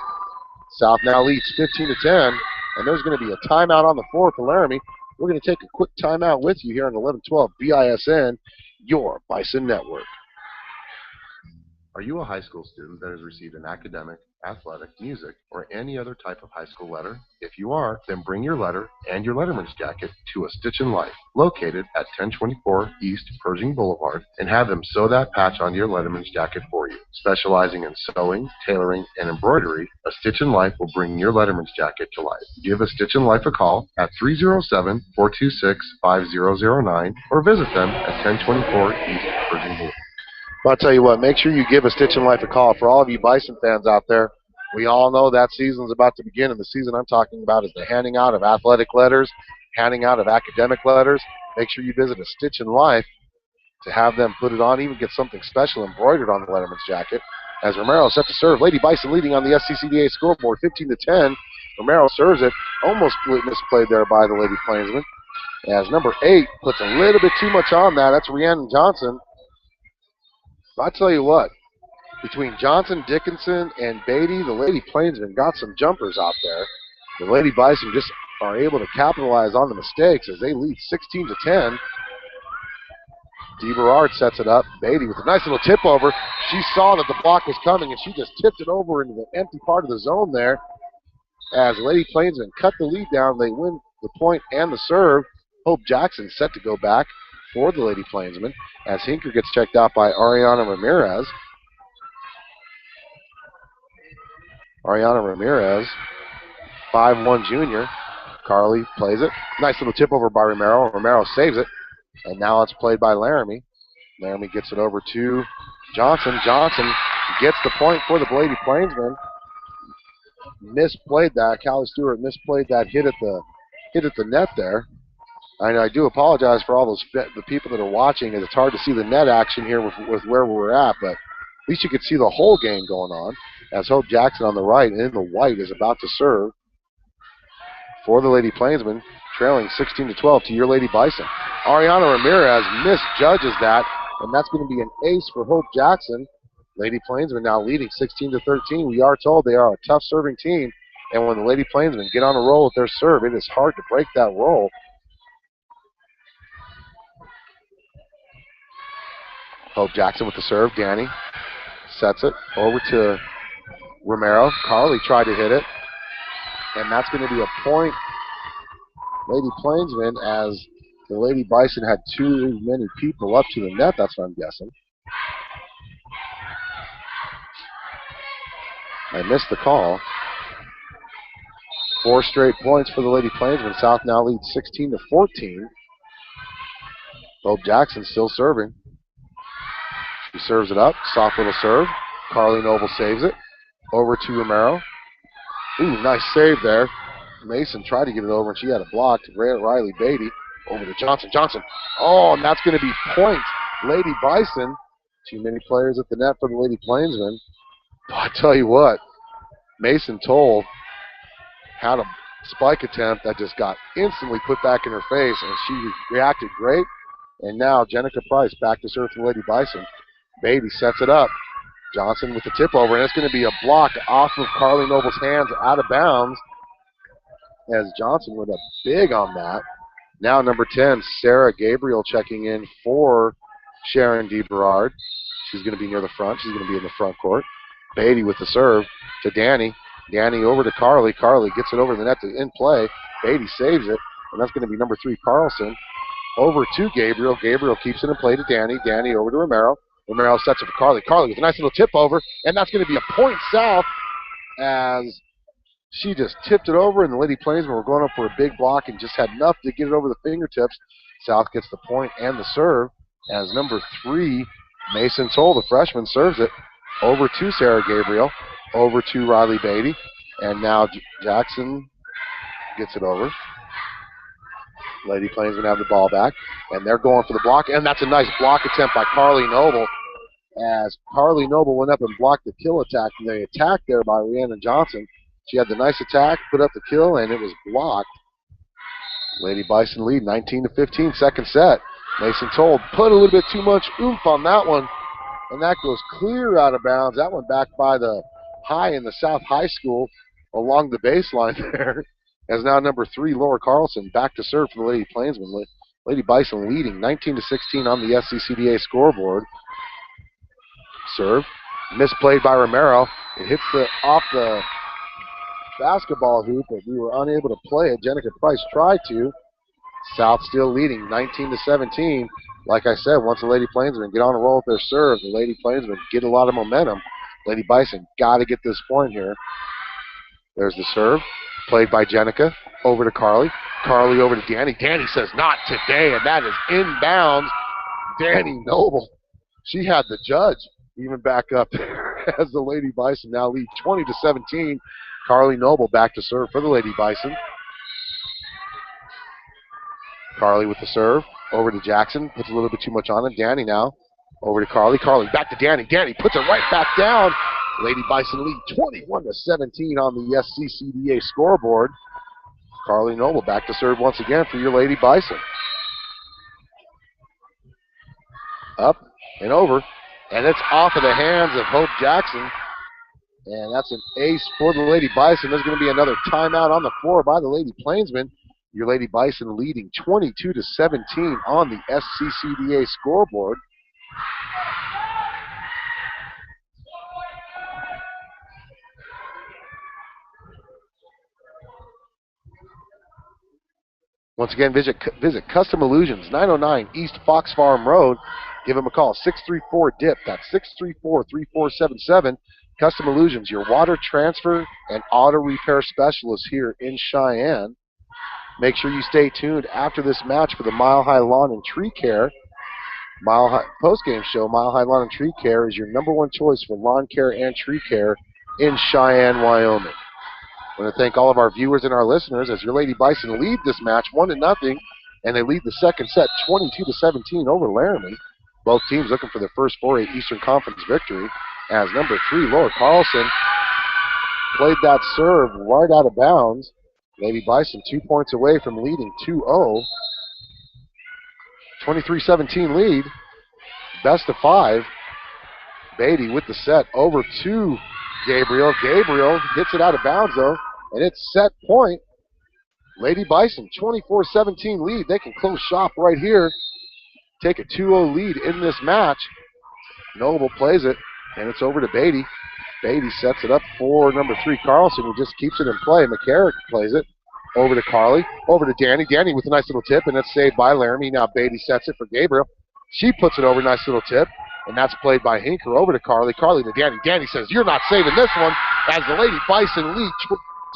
South now leads 15-10, and there's going to be a timeout on the floor for Laramie. We're going to take a quick timeout with you here on 1112 BISN, your Bison Network. Are you a high school student that has received an academic, athletic, music, or any other type of high school letter? If you are, then bring your letter and your letterman's jacket to A Stitch in Life, located at 1024 East Pershing Boulevard, and have them sew that patch onto your letterman's jacket for you. Specializing in sewing, tailoring, and embroidery, A Stitch in Life will bring your letterman's jacket to life. Give A Stitch in Life a call at 307-426-5009 or visit them at 1024 East Pershing Boulevard. But I'll tell you what, make sure you give A Stitch in Life a call. For all of you Bison fans out there, we all know that season's about to begin, and the season I'm talking about is the handing out of athletic letters, handing out of academic letters. Make sure you visit A Stitch in Life to have them put it on, even get something special embroidered on the letterman's jacket. As Romero set to serve, Lady Bison leading on the SCCDA scoreboard, 15-10. Romero serves it, almost misplayed there by the Lady Plainsmen. As number 8 puts a little bit too much on that. That's Rhiannon Johnson. I tell you what, between Johnson, Dickinson, and Beatty, the Lady Plainsmen got some jumpers out there. The Lady Bison just are able to capitalize on the mistakes as they lead 16-10. Dee Berard sets it up. Beatty with a nice little tip over. She saw that the block was coming, and she just tipped it over into the empty part of the zone there. As Lady Plainsmen cut the lead down, they win the point and the serve. Hope Jackson set to go back for the Lady Plainsmen as Hinker gets checked out by Ariana Ramirez. Ariana Ramirez, 5'1" junior. Carly plays it. Nice little tip over by Romero. Romero saves it. And now it's played by Laramie. Laramie gets it over to Johnson. Johnson gets the point for the Lady Plainsmen. Misplayed that. Callie Stewart misplayed that hit at the net there. I do apologize for all the people that are watching, as it's hard to see the net action here with where we're at, but at least you can see the whole game going on as Hope Jackson on the right and in the white is about to serve for the Lady Plainsmen, trailing 16-12 to your Lady Bison. Ariana Ramirez misjudges that, and that's going to be an ace for Hope Jackson. Lady Plainsmen now leading 16-13. We are told they are a tough serving team, and when the Lady Plainsmen get on a roll with their serve, it is hard to break that roll. Hope Jackson with the serve. Danny sets it over to Romero. Carly tried to hit it, and that's going to be a point. Lady Plainsmen, as the Lady Bison had too many people up to the net, that's what I'm guessing. I missed the call. 4 straight points for the Lady Plainsmen. South now leads 16-14. Hope Jackson still serving. She serves it up. Soft little serve. Carly Noble saves it. Over to Romero. Ooh, nice save there. Mason tried to get it over, and she had it blocked. Riley Beatty over to Johnson. Johnson. Oh, and that's going to be point. Lady Bison. Too many players at the net for the Lady Plainsmen. But I tell you what, Mason Toll had a spike attempt that just got instantly put back in her face, and she reacted great. And now Jenica Price back to serve for the Lady Bison. Beatty sets it up. Johnson with the tip over, and it's going to be a block off of Carly Noble's hands out of bounds as Johnson went up big on that. Now number 10, Sarah Gabriel checking in for Sharon DeBerard. She's going to be near the front. She's going to be in the front court. Beatty with the serve to Danny. Danny over to Carly. Carly gets it over the net to in play. Beatty saves it, and that's going to be number 3, Carlson. Over to Gabriel. Gabriel keeps it in play to Danny. Danny over to Romero. Romero sets it for Carly. Carly with a nice little tip over, and that's going to be a point South as she just tipped it over, and the Lady Plainsmen were going up for a big block and just had enough to get it over the fingertips. South gets the point and the serve as number 3, Mason Toll, the freshman, serves it over to Sarah Gabriel, over to Riley Beatty, and now Jackson gets it over. Lady Plainsmen have the ball back, and they're going for the block, and that's a nice block attempt by Carly Noble as Carly Noble went up and blocked the kill attack, and the attack there by Rhiannon Johnson. She had the nice attack, put up the kill, and it was blocked. Lady Bison lead 19-15, second set. Mason Toll put a little bit too much oomph on that one, and that goes clear out of bounds. That one back by the high in the South High School along the baseline there. As now number 3, Laura Carlson, back to serve for the Lady Plainsmen. Lady Bison leading 19-16 on the SCCDA scoreboard. Serve, misplayed by Romero. It hits off the basketball hoop, but we were unable to play it. Jenica Price tried to. South still leading 19-17. Like I said, once the Lady Plainsmen get on a roll with their serve, the Lady Plainsmen get a lot of momentum. Lady Bison got to get this point here. There's the serve, played by Jenica, over to Carly. Carly over to Danny. Danny says, not today, and that is inbounds. Danny Noble, she had the judge even back up there as the Lady Bison now lead 20-17. Carly Noble back to serve for the Lady Bison. Carly with the serve, over to Jackson, puts a little bit too much on it. Danny now, over to Carly. Carly back to Danny. Danny puts it right back down. Lady Bison lead 21-17 on the SCCDA scoreboard. Carly Noble back to serve once again for your Lady Bison. Up and over, and it's off of the hands of Hope Jackson. And that's an ace for the Lady Bison. There's going to be another timeout on the floor by the Lady Plainsmen. Your Lady Bison leading 22-17 on the SCCDA scoreboard. Once again, visit Custom Illusions, 909 East Fox Farm Road. Give them a call, 634-DIP. That's 634-3477. Custom Illusions, your water transfer and auto repair specialist here in Cheyenne. Make sure you stay tuned after this match for the Mile High Lawn and Tree Care. Post-game show, Mile High Lawn and Tree Care is your #1 choice for lawn care and tree care in Cheyenne, Wyoming. I want to thank all of our viewers and our listeners as your Lady Bison lead this match 1-0. and they lead the second set 22-17 over Laramie. Both teams looking for their first 4A Eastern Conference victory, as number 3, Laura Carlson, played that serve right out of bounds. Lady Bison 2 points away from leading 2-0. 23-17 lead. Best of 5. Beatty with the set over to Gabriel. Gabriel gets it out of bounds, though, and it's set point. Lady Bison, 24-17 lead. They can close shop right here, take a 2-0 lead in this match. Noble plays it, and it's over to Beatty. Beatty sets it up for number 3, Carlson, who just keeps it in play. McCarrick plays it over to Carly, over to Danny. Danny with a nice little tip, and it's saved by Laramie. Now Beatty sets it for Gabriel. She puts it over, nice little tip, and that's played by Hinker over to Carly. Carly to Danny. Danny says, "You're not saving this one," as the Lady Bison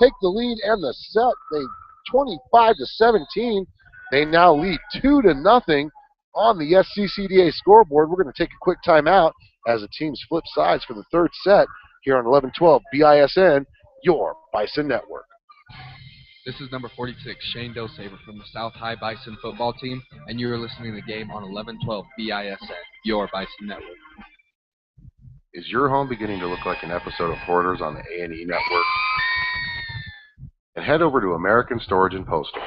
take the lead and the set. They 25-17. They now lead 2-0 on the SCCDA scoreboard. We're going to take a quick timeout as the teams flip sides for the third set here on 1112 BISN, your Bison Network. This is number 46, Shane Dosaver from the South High Bison football team, and you are listening to the game on 1112 BISN, your Bison Network. Is your home beginning to look like an episode of Hoarders on the A&E Network? And head over to American Storage and Postal.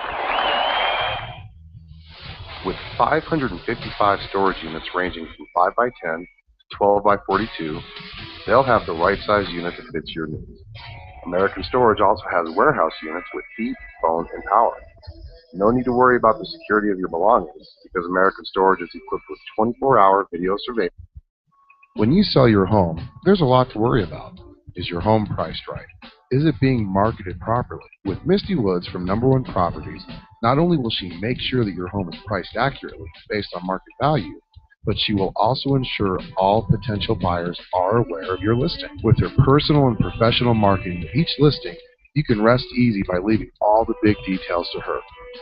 With 555 storage units ranging from 5x10 to 12x42, they'll have the right size unit that fits your needs. American Storage also has warehouse units with heat, phone, and power. No need to worry about the security of your belongings because American Storage is equipped with 24-hour video surveillance. When you sell your home, there's a lot to worry about. Is your home priced right? Is it being marketed properly? With Misty Woods from Number One Properties, not only will she make sure that your home is priced accurately based on market value, but she will also ensure all potential buyers are aware of your listing. With her personal and professional marketing of each listing, you can rest easy by leaving all the big details to her.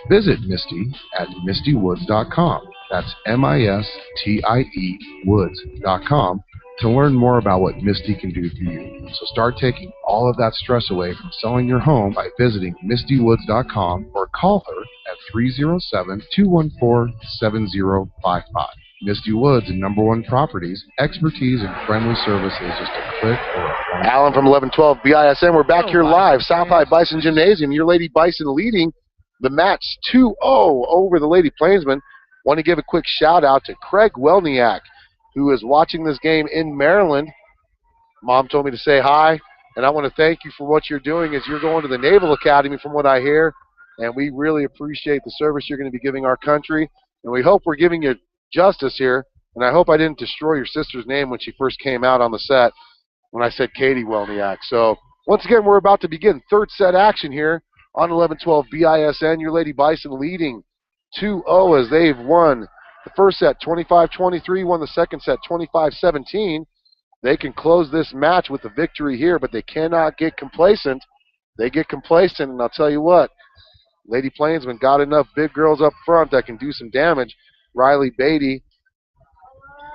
Visit Misty at mistywoods.com. That's MISTIE woods.com to learn more about what Misty can do for you. So start taking all of that stress away from selling your home by visiting mistywoods.com or call her at 307-214-7055. Misty Woods and Number One Properties, expertise and friendly service is just a click or a phone. Alan from 1112 BISN. We're back here live, South High Bison Gymnasium. Your Lady Bison leading the match 2-0 over the Lady Plainsmen. Want to give a quick shout out to Craig Welniak, who is watching this game in Maryland. Mom told me to say hi, and I want to thank you for what you're doing as you're going to the Naval Academy from what I hear, and we really appreciate the service you're going to be giving our country, and we hope we're giving you justice here, and I hope I didn't destroy your sister's name when she first came out on the set when I said Katie Welniak. So once again, we're about to begin third set action here on 1112 BISN. Your Lady Bison leading 2-0 as they've won the first set 25-23, won the second set 25-17. They can close this match with a victory here, but they cannot get complacent. They get complacent, and I'll tell you what, Lady Plainsmen got enough big girls up front that can do some damage. Riley Beatty,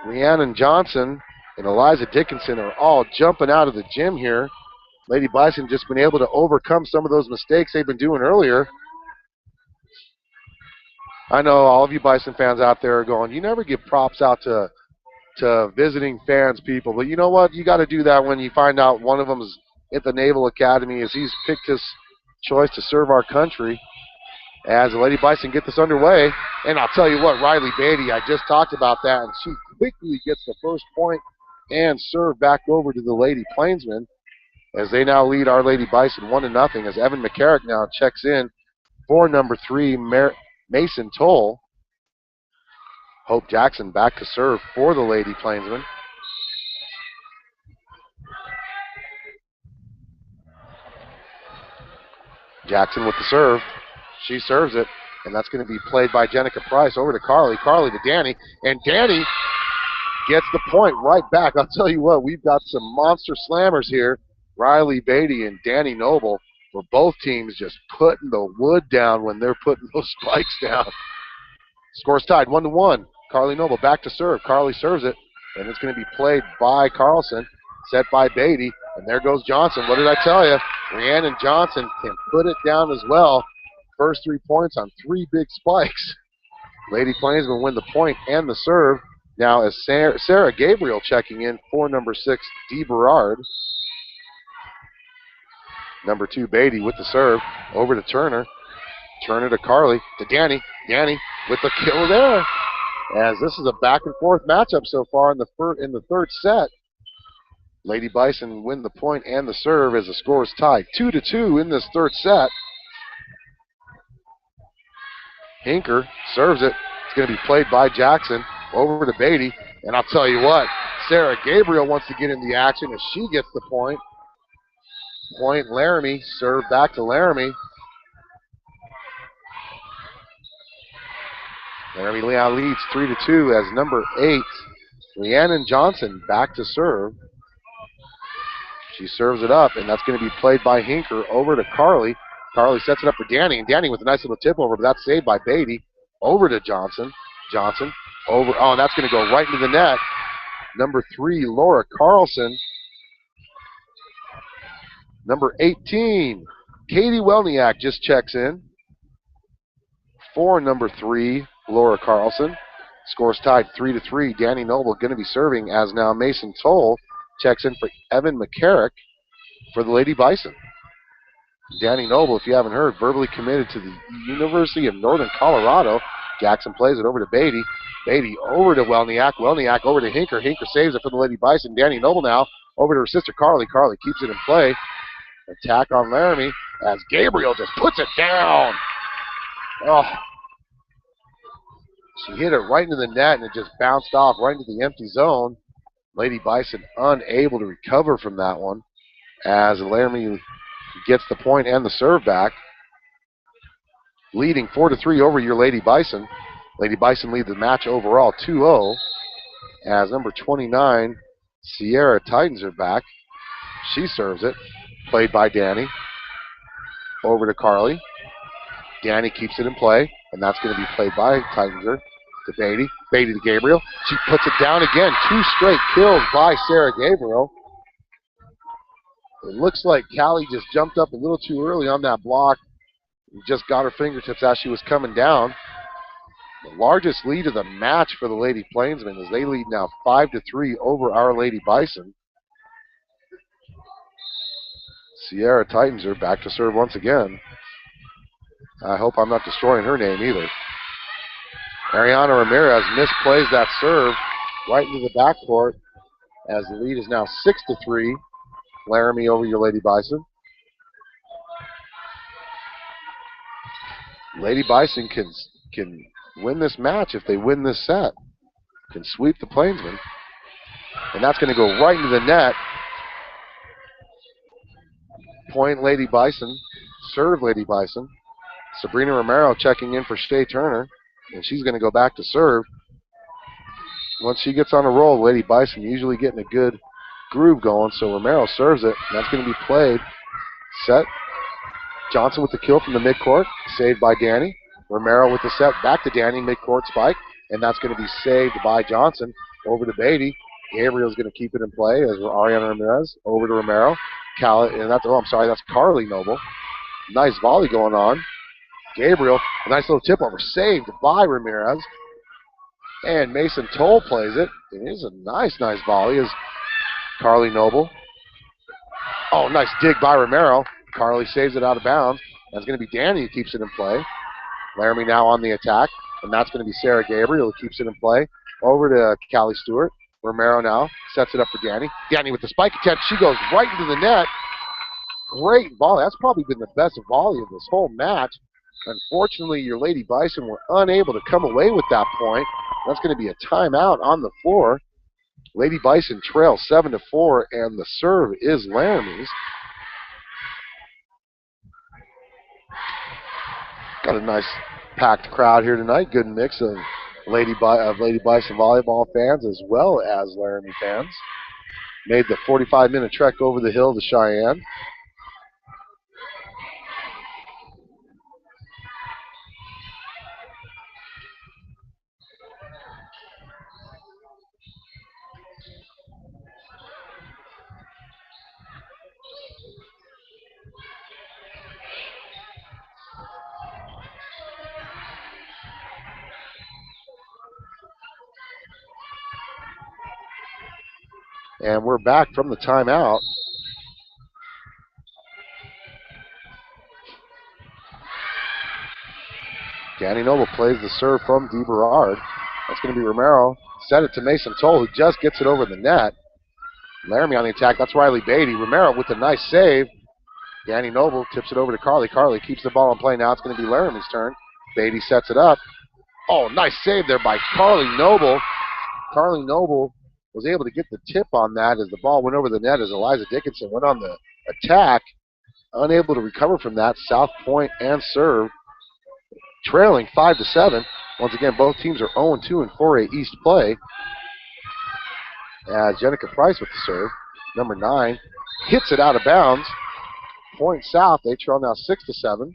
Rhiannon Johnson, and Eliza Dickinson are all jumping out of the gym here. Lady Bison just been able to overcome some of those mistakes they've been doing earlier. I know all of you Bison fans out there are going, you never give props out to visiting fans, people. But you know what? You got to do that when you find out one of them's at the Naval Academy as he's picked his choice to serve our country. As the Lady Bison get this underway, and I'll tell you what, Riley Beatty, I just talked about that, and she quickly gets the first point and serve back over to the Lady Plainsmen as they now lead our Lady Bison 1-0 as Evan McCarrick now checks in for number 3, Mason Toll. Hope Jackson back to serve for the Lady Plainsmen. Jackson with the serve. She serves it, and that's going to be played by Jenica Price over to Carly. Carly to Danny, and Danny gets the point right back. I'll tell you what, we've got some monster slammers here. Riley Beatty and Danny Noble, for both teams just putting the wood down when they're putting those spikes down. Score's tied 1-1. Carly Noble back to serve. Carly serves it, and it's going to be played by Carlson, set by Beatty, and there goes Johnson. What did I tell you? Rhiannon Johnson can put it down as well. First 3 points on 3 big spikes. Lady Plainsmen win the point and the serve. Now as Sarah Gabriel checking in for number 6, Dee Berard. Number 2, Beatty with the serve. Over to Turner. Turner to Carly. To Danny. Danny with the kill there. As this is a back and forth matchup so far in the third set. Lady Bison win the point and the serve as the score is tied 2-2 in this third set. Hinker serves it. It's going to be played by Jackson over to Beatty. And I'll tell you what, Sarah Gabriel wants to get in the action as she gets the point. Point Laramie, serve back to Laramie. Laramie now leads 3-2 as number 8, Rhiannon Johnson, back to serve. She serves it up, and that's going to be played by Hinker over to Carly. Carly sets it up for Danny, and Danny with a nice little tip over, but that's saved by Beatty. Over to Johnson. Johnson over. Oh, and that's going to go right into the net. Number 3, Laura Carlson. Number 18, Katie Welniak just checks in for number 3, Laura Carlson. Scores tied 3-3. Danny Noble going to be serving as now Mason Toll checks in for Evan McCarrick for the Lady Bison. Danny Noble, if you haven't heard, verbally committed to the University of Northern Colorado. Jackson plays it over to Beatty. Beatty over to Welniak. Welniak over to Hinker. Hinker saves it for the Lady Bison. Danny Noble now over to her sister Carly. Carly keeps it in play. Attack on Laramie as Gabriel just puts it down. Oh. She hit it right into the net and it just bounced off right into the empty zone. Lady Bison unable to recover from that one as Laramie gets the point and the serve back. Leading 4-3 over your Lady Bison. Lady Bison lead the match overall 2-0 as number 29, Sierra Titans are back. She serves it. Played by Danny. Over to Carly. Danny keeps it in play, and that's going to be played by Titaniser to Beatty. Beatty to Gabriel. She puts it down again. 2 straight kills by Sarah Gabriel. It looks like Callie just jumped up a little too early on that block and just got her fingertips as she was coming down. The largest lead of the match for the Lady Plainsmen as they lead now 5-3 over our Lady Bison. Sierra Titaniser back to serve once again. I hope I'm not destroying her name either. Ariana Ramirez misplays that serve right into the backcourt as the lead is now 6-3. Laramie over your Lady Bison. Lady Bison can win this match if they win this set. Can sweep the Plainsmen. And that's going to go right into the net. Point Lady Bison. Serve Lady Bison. Sabrina Romero checking in for Shea Turner. And she's going to go back to serve. Once she gets on a roll, Lady Bison usually getting a good groove going. So Romero serves it. And that's going to be played. Set. Johnson with the kill from the midcourt. Saved by Danny. Romero with the set. Back to Danny. Midcourt spike. And that's going to be saved by Johnson. Over to Beatty. Gabriel's going to keep it in play as Ariana Ramirez. Over to Romero. That's Carly Noble. Nice volley going on. Gabriel, a nice little tip over. Saved by Ramirez. And Mason Toll plays it. It is a nice volley as Carly Noble. Oh, nice dig by Romero. Carly saves it out of bounds. That's going to be Danny who keeps it in play. Laramie now on the attack. And that's going to be Sarah Gabriel who keeps it in play. Over to Callie Stewart. Romero now sets it up for Danny. Danny with the spike attempt. She goes right into the net. Great volley. That's probably been the best volley of this whole match. Unfortunately, your Lady Bison were unable to come away with that point. That's going to be a timeout on the floor. Lady Bison trails 7-4, and the serve is Laramie's. Got a nice packed crowd here tonight. Good mix of Lady Bison volleyball fans as well as Laramie fans. Made the 45-minute trek over the hill to Cheyenne. And we're back from the timeout. Danny Noble plays the serve from DeBerard. That's going to be Romero. Set it to Mason Toll, who just gets it over the net. Laramie on the attack. That's Riley Beatty. Romero with a nice save. Danny Noble tips it over to Carly. Carly keeps the ball in play. Now it's going to be Laramie's turn. Beatty sets it up. Oh, nice save there by Carly Noble. Carly Noble was able to get the tip on that as the ball went over the net as Eliza Dickinson went on the attack. Unable to recover from that. South point and serve. Trailing 5-7. Once again, both teams are 0-2 in 4A East play. As Jenica Price with the serve, number 9, hits it out of bounds. Point South, they trail now 6-7.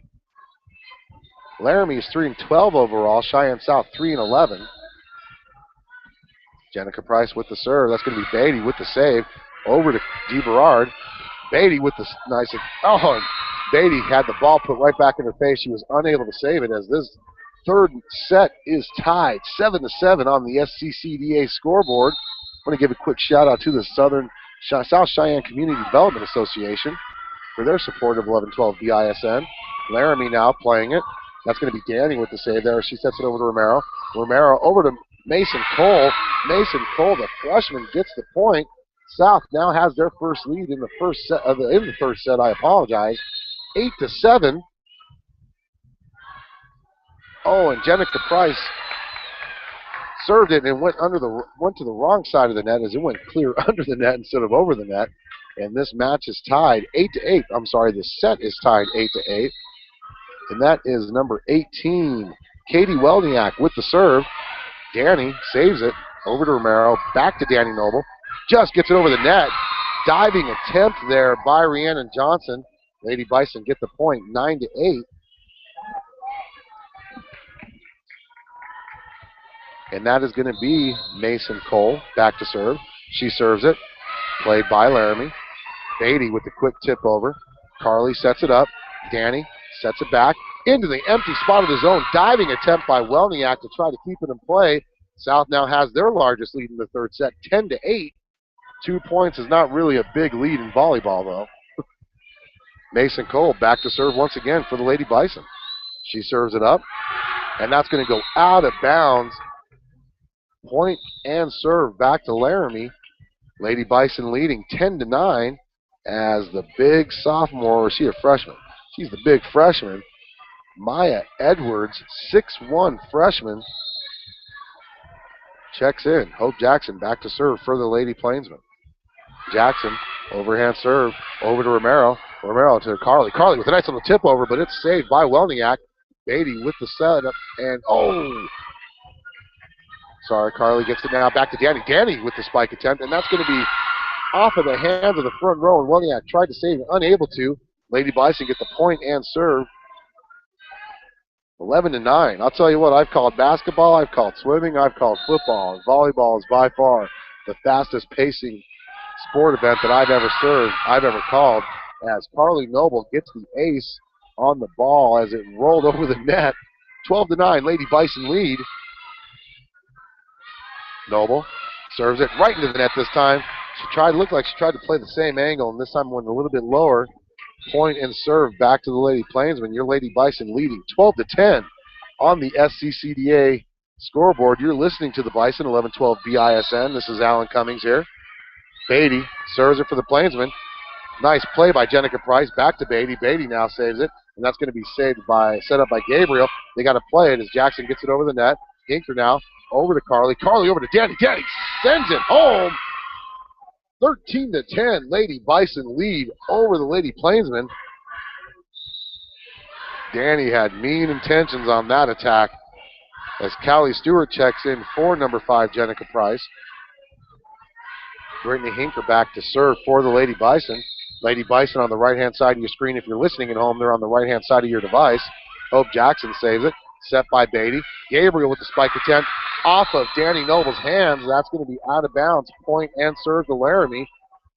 Laramie is 3-12 overall. Cheyenne South 3-11. Jenica Price with the serve. That's going to be Beatty with the save. Over to DeBerard. Beatty with the nice. Oh, Beatty had the ball put right back in her face. She was unable to save it as this third set is tied 7-7 on the SCCDA scoreboard. I want to give a quick shout out to the South Cheyenne Community Development Association for their support of 11-12 BISN. Laramie now playing it. That's going to be Danny with the save there. She sets it over to Romero. Romero over to Mason Cole. Mason Cole, the freshman, gets the point. South now has their first lead in the first set in the third set. I apologize. 8-7. Oh, and Jenica Price served it and went to the wrong side of the net as it went clear under the net instead of over the net. And this match is tied 8-8. I'm sorry, this set is tied 8-8. And that is number 18, Katie Welniak with the serve. Danny saves it over to Romero. Back to Danny Noble. Just gets it over the net. Diving attempt there by Rhiannon Johnson. Lady Bison get the point, 9-8. And that is going to be Mason Cole back to serve. She serves it. Played by Laramie. Beatty with the quick tip over. Carly sets it up. Danny sets it back into the empty spot of the zone. Diving attempt by Welniak to try to keep it in play. South now has their largest lead in the third set, 10-8. 2 points is not really a big lead in volleyball, though. Mason Cole back to serve once again for the Lady Bison. She serves it up, and that's going to go out of bounds. Point and serve back to Laramie. Lady Bison leading 10-9 as the big sophomore, or is she a freshman? She's the big freshman. Maya Edwards, 6'1" freshman, checks in. Hope Jackson back to serve for the Lady Plainsmen. Jackson, overhand serve, over to Romero. Romero to Carly. Carly with a nice little tip over, but it's saved by Welniak. Beatty with the setup, and sorry, Carly gets it now back to Danny. Danny with the spike attempt, and that's going to be off of the hands of the front row, and Welniak tried to save it, unable to. Lady Bison get the point and serve. 11-9. I'll tell you what, I've called basketball, I've called swimming, I've called football, and volleyball is by far the fastest pacing sport event that I've ever called, as Carly Noble gets the ace on the ball as it rolled over the net. 12-9, Lady Bison lead. Noble serves it right into the net this time. Looked like she tried to play the same angle, and this time went a little bit lower. Point and serve back to the Lady Plainsmen. Your Lady Bison leading 12-10 on the SCCDA scoreboard. You're listening to the Bison, 11-12 BISN. This is Alan Cummings here. Beatty serves it for the Plainsmen. Nice play by Jenica Price. Back to Beatty. Beatty now saves it, and that's going to be set up by Gabriel. They got to play it as Jackson gets it over the net. Hinker now over to Carly. Carly over to Danny. Danny sends it home. 13-10, Lady Bison lead over the Lady Plainsmen. Danny had mean intentions on that attack as Callie Stewart checks in for number 5, Jenica Price. Brittany Hinker back to serve for the Lady Bison. Lady Bison on the right-hand side of your screen. If you're listening at home, they're on the right-hand side of your device. Hope Jackson saves it. Set by Beatty. Gabriel with the spike attempt off of Danny Noble's hands. That's going to be out of bounds. Point and serve to Laramie.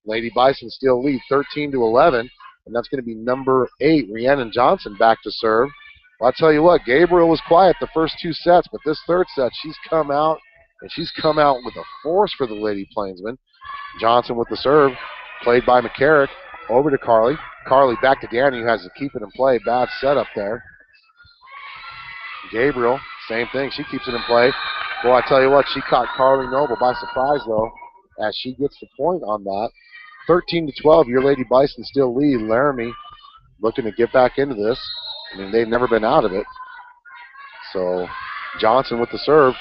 Lady Bison still lead 13-11, and that's going to be number 8, Rhiannon Johnson, back to serve. Well, I'll tell you what, Gabriel was quiet the first 2 sets, but this third set, she's come out, and she's come out with a force for the Lady Plainsmen. Johnson with the serve, played by McCarrick, over to Carly. Carly back to Danny, who has to keep it in play. Bad setup there. Gabriel, same thing. She keeps it in play. Boy, I tell you what, she caught Carly Noble by surprise, though, as she gets the point on that. 13-12, your Lady Bison still lead. Laramie looking to get back into this. I mean, they've never been out of it. So Johnson with the serve,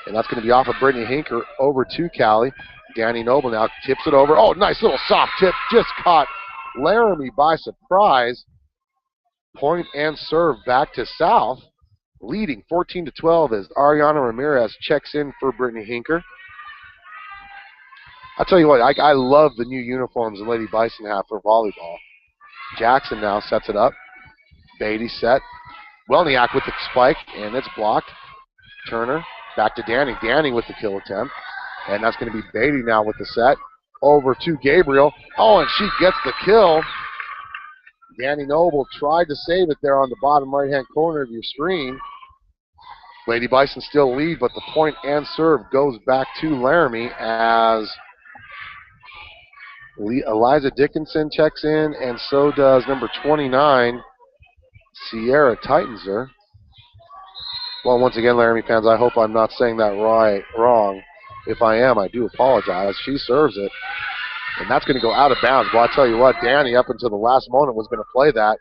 and that's going to be off of Brittany Hinker over to Callie. Danny Noble now tips it over. Oh, nice little soft tip. Just caught Laramie by surprise. Point and serve back to South. Leading 14-12 as Ariana Ramirez checks in for Brittany Hinker. I'll tell you what, I love the new uniforms the Lady Bison have for volleyball. Jackson now sets it up. Beatty set. Welniak with the spike, and it's blocked. Turner back to Danny. Danny with the kill attempt. And that's going to be Beatty now with the set. Over to Gabriel. Oh, and she gets the kill. Danny Noble tried to save it there on the bottom right-hand corner of your screen. Lady Bison still lead, but the point and serve goes back to Laramie as Eliza Dickinson checks in, and so does number 29, Sierra Titans. Well, once again, Laramie fans, I hope I'm not saying that wrong. If I am, I do apologize. She serves it. And that's going to go out of bounds. Well, I tell you what, Danny, up until the last moment, was going to play that.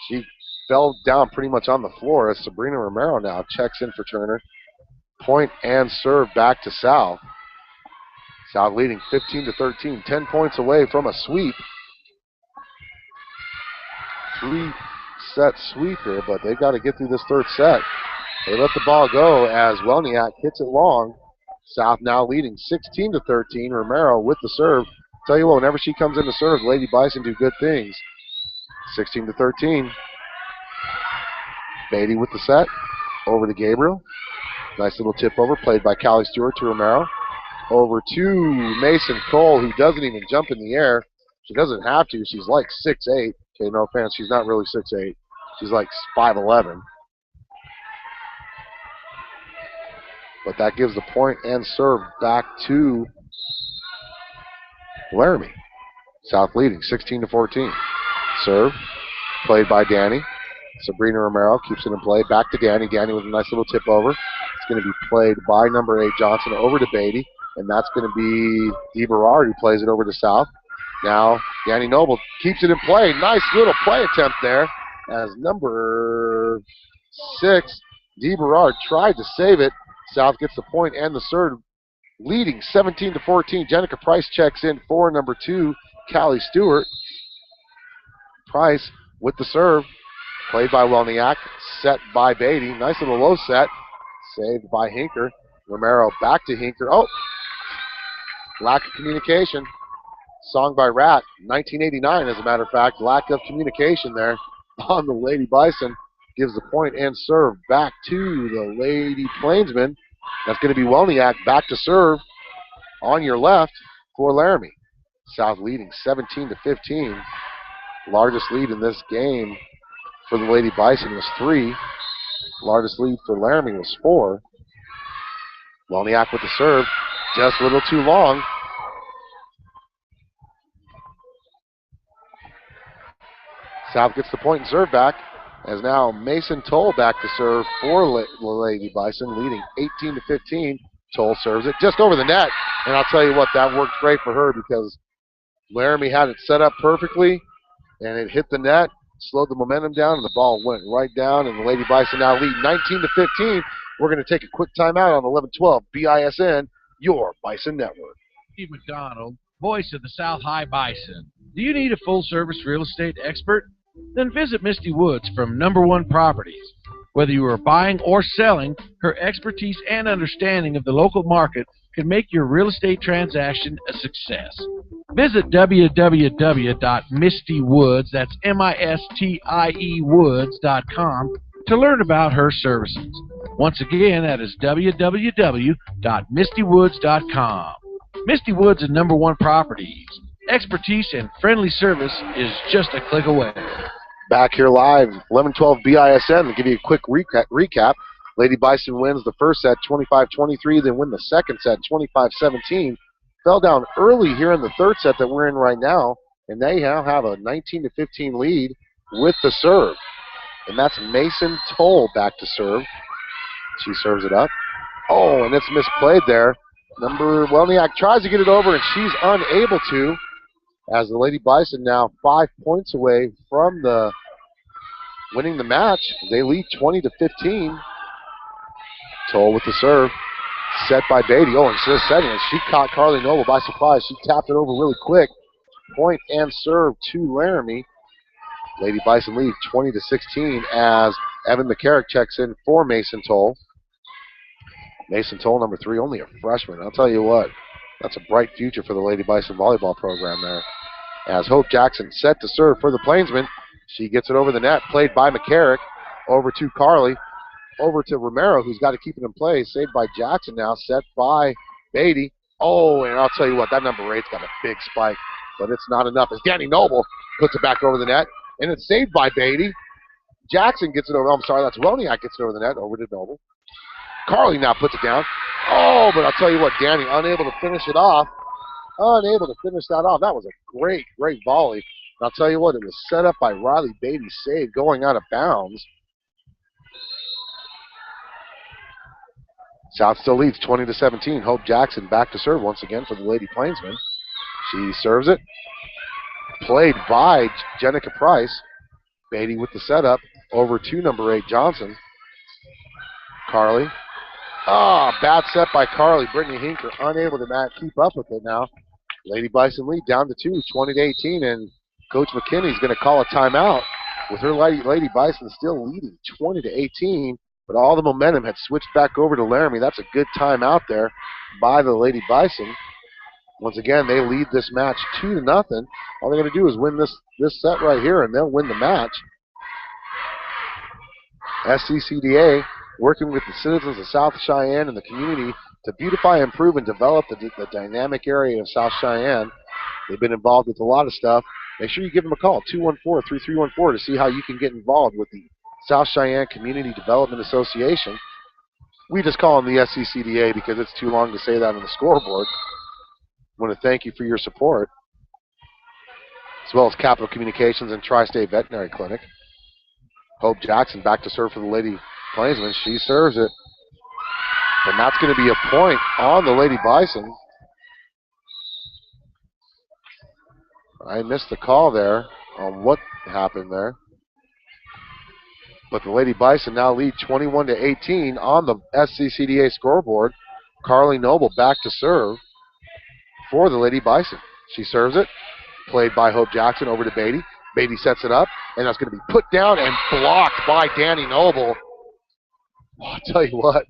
She fell down pretty much on the floor as Sabrina Romero now checks in for Turner. Point and serve back to South. South leading 15-13, 10 points away from a sweep. 3-set sweep here, but they've got to get through this third set. They let the ball go as Welniak hits it long. South now leading 16-13. Romero with the serve. Tell you what, whenever she comes in to serve, Lady Bison do good things. 16-13. Beatty with the set. Over to Gabriel. Nice little tip over, played by Callie Stewart to Romero. Over to Mason Cole, who doesn't even jump in the air. She doesn't have to. She's like 6'8". Okay, no offense, she's not really 6'8". She's like 5'11". But that gives the point and serve back to Laramie. South leading 16-14. Serve played by Danny. Sabrina Romero keeps it in play. Back to Danny. Danny with a nice little tip over. It's going to be played by number 8 Johnson over to Beatty. And that's going to be DeBerard who plays it over to South. Now Danny Noble keeps it in play. Nice little play attempt there as number 6 DeBerard tried to save it. South gets the point and the serve, leading 17-14. Jenica Price checks in for number 2, Callie Stewart. Price with the serve, played by Welniak, set by Beatty. Nice little low set, saved by Hinker. Romero back to Hinker. Oh, lack of communication. Song by Rat, 1989 as a matter of fact. Lack of communication there on the Lady Bison. Gives the point and serve back to the Lady Plainsmen. That's going to be Welniak back to serve on your left for Laramie. South leading 17-15. Largest lead in this game for the Lady Bison was 3. Largest lead for Laramie was 4. Welniak with the serve, just a little too long. South gets the point and serve back. As now Mason Toll back to serve for Lady Bison, leading 18-15. Toll serves it just over the net. And I'll tell you what, that worked great for her because Laramie had it set up perfectly, and it hit the net, slowed the momentum down, and the ball went right down, and the Lady Bison now lead 19-15. We're going to take a quick timeout on 11-12 BISN, your Bison Network. Steve McDonald, voice of the South High Bison. Do you need a full-service real estate expert? Then visit Misty Woods from Number One Properties. Whether you are buying or selling, her expertise and understanding of the local market can make your real estate transaction a success. Visit www.mistywoods, that's M-I-S-T-I-E woods.com to learn about her services. Once again, that is www.mistywoods.com. Misty Woods and Number One Properties. Expertise and friendly service is just a click away. Back here live, 11-12 BISN. To give you a quick recap, Lady Bison wins the first set 25-23, then win the second set 25-17. fell down early here in the third set that we're in right now, and they now have a 19-15 lead with the serve. And that's Mason Toll back to serve. She serves it up. Oh, and it's misplayed there. Welniak tries to get it over, and she's unable to, as the Lady Bison now 5 points away from winning the match. They lead 20-15. Toll with the serve. Set by Beatty. Oh, and just setting it. She caught Carly Noble by surprise. She tapped it over really quick. Point and serve to Laramie. Lady Bison lead 20-16 as Evan McCarrick checks in for Mason Toll. Mason Toll, number 3, only a freshman. I'll tell you what, that's a bright future for the Lady Bison volleyball program there. As Hope Jackson set to serve for the Plainsmen. She gets it over the net, played by McCarrick. Over to Carly. Over to Romero, who's got to keep it in play. Saved by Jackson now, set by Beatty. Oh, and I'll tell you what, that number 8's got a big spike, but it's not enough as Danny Noble puts it back over the net, and it's saved by Beatty. Jackson gets it over. I'm sorry, that's Welniak gets it over the net, over to Noble. Carly now puts it down. Oh, but I'll tell you what, Danny unable to finish it off. Unable to finish that off. That was a great, great volley. And I'll tell you what, it was set up by Riley Beatty, save going out of bounds. South still leads 20-17. Hope Jackson back to serve once again for the Lady Plainsmen. She serves it. Played by Jenica Price. Beatty with the setup. Over to number 8, Johnson. Carly. Bad set by Carly. Brittany Hinker unable to keep up with it now. Lady Bison lead down to 2, 20-18, and Coach McKinney's going to call a timeout with her Lady Bison still leading 20-18, but all the momentum had switched back over to Laramie. That's a good timeout there by the Lady Bison. Once again, they lead this match 2-0. All they're going to do is win this set right here, and they'll win the match. SCCDA working with the citizens of South Cheyenne and the community to beautify, improve, and develop the dynamic area of South Cheyenne. They've been involved with a lot of stuff. Make sure you give them a call, 214-3314, to see how you can get involved with the South Cheyenne Community Development Association. We just call them the SCCDA because it's too long to say that on the scoreboard. I want to thank you for your support, as well as Capital Communications and Tri-State Veterinary Clinic. Hope Jackson back to serve for the Lady Plainsmen. She serves it. And that's going to be a point on the Lady Bison. I missed the call there on what happened there. But the Lady Bison now lead 21-18 on the SCCDA scoreboard. Carly Noble back to serve for the Lady Bison. She serves it. Played by Hope Jackson over to Beatty. Beatty sets it up, and that's going to be put down and blocked by Danny Noble. Oh, I'll tell you what,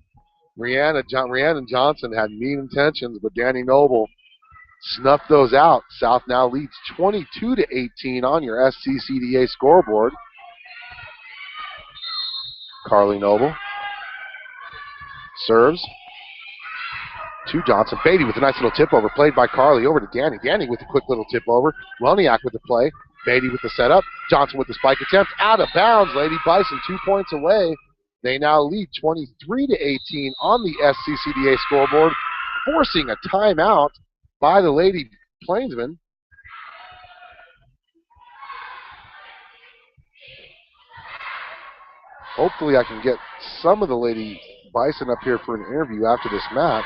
Rhiannon Johnson had mean intentions, but Danny Noble snuffed those out. South now leads 22-18 on your SCCDA scoreboard. Carly Noble serves to Johnson. Beatty with a nice little tip over, played by Carly over to Danny. Danny with a quick little tip over. Welniak with the play. Beatty with the setup. Johnson with the spike attempt. Out of bounds. Lady Bison 2 points away. They now lead 23-18 on the SCCDA scoreboard, forcing a timeout by the Lady Plainsmen. Hopefully I can get some of the Lady Bison up here for an interview after this match.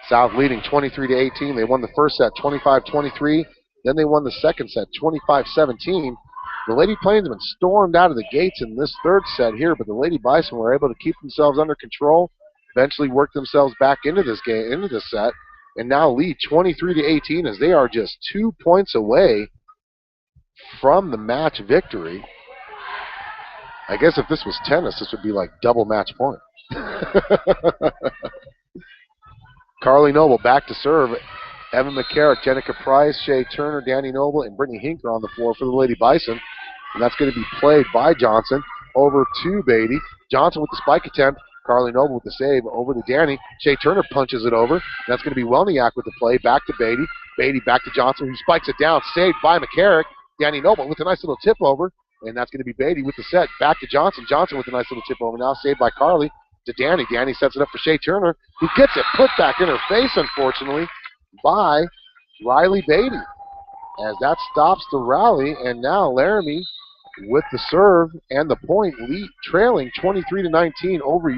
South leading 23-18. They won the first set 25-23. Then they won the second set 25-17. The Lady Plainsmen stormed out of the gates in this third set here, but the Lady Bison were able to keep themselves under control, eventually work themselves back into this game, into this set, and now lead 23-18 as they are just 2 points away from the match victory. I guess if this was tennis, this would be like double match point. Carly Noble back to serve. Evan McCarrick, Jenica Price, Shea Turner, Danny Noble, and Brittany Hinker on the floor for the Lady Bison. And that's going to be played by Johnson over to Beatty. Johnson with the spike attempt. Carly Noble with the save over to Danny. Shea Turner punches it over. That's going to be Welniak with the play. Back to Beatty. Beatty back to Johnson, who spikes it down. Saved by McCarrick. Danny Noble with a nice little tip over. And that's going to be Beatty with the set. Back to Johnson. Johnson with a nice little tip over now. Saved by Carly. to Danny. Danny sets it up for Shea Turner, who gets it put back in her face, unfortunately, by Riley Beatty. As that stops the rally, and now Laramie with the serve and the point, trailing 23-19 over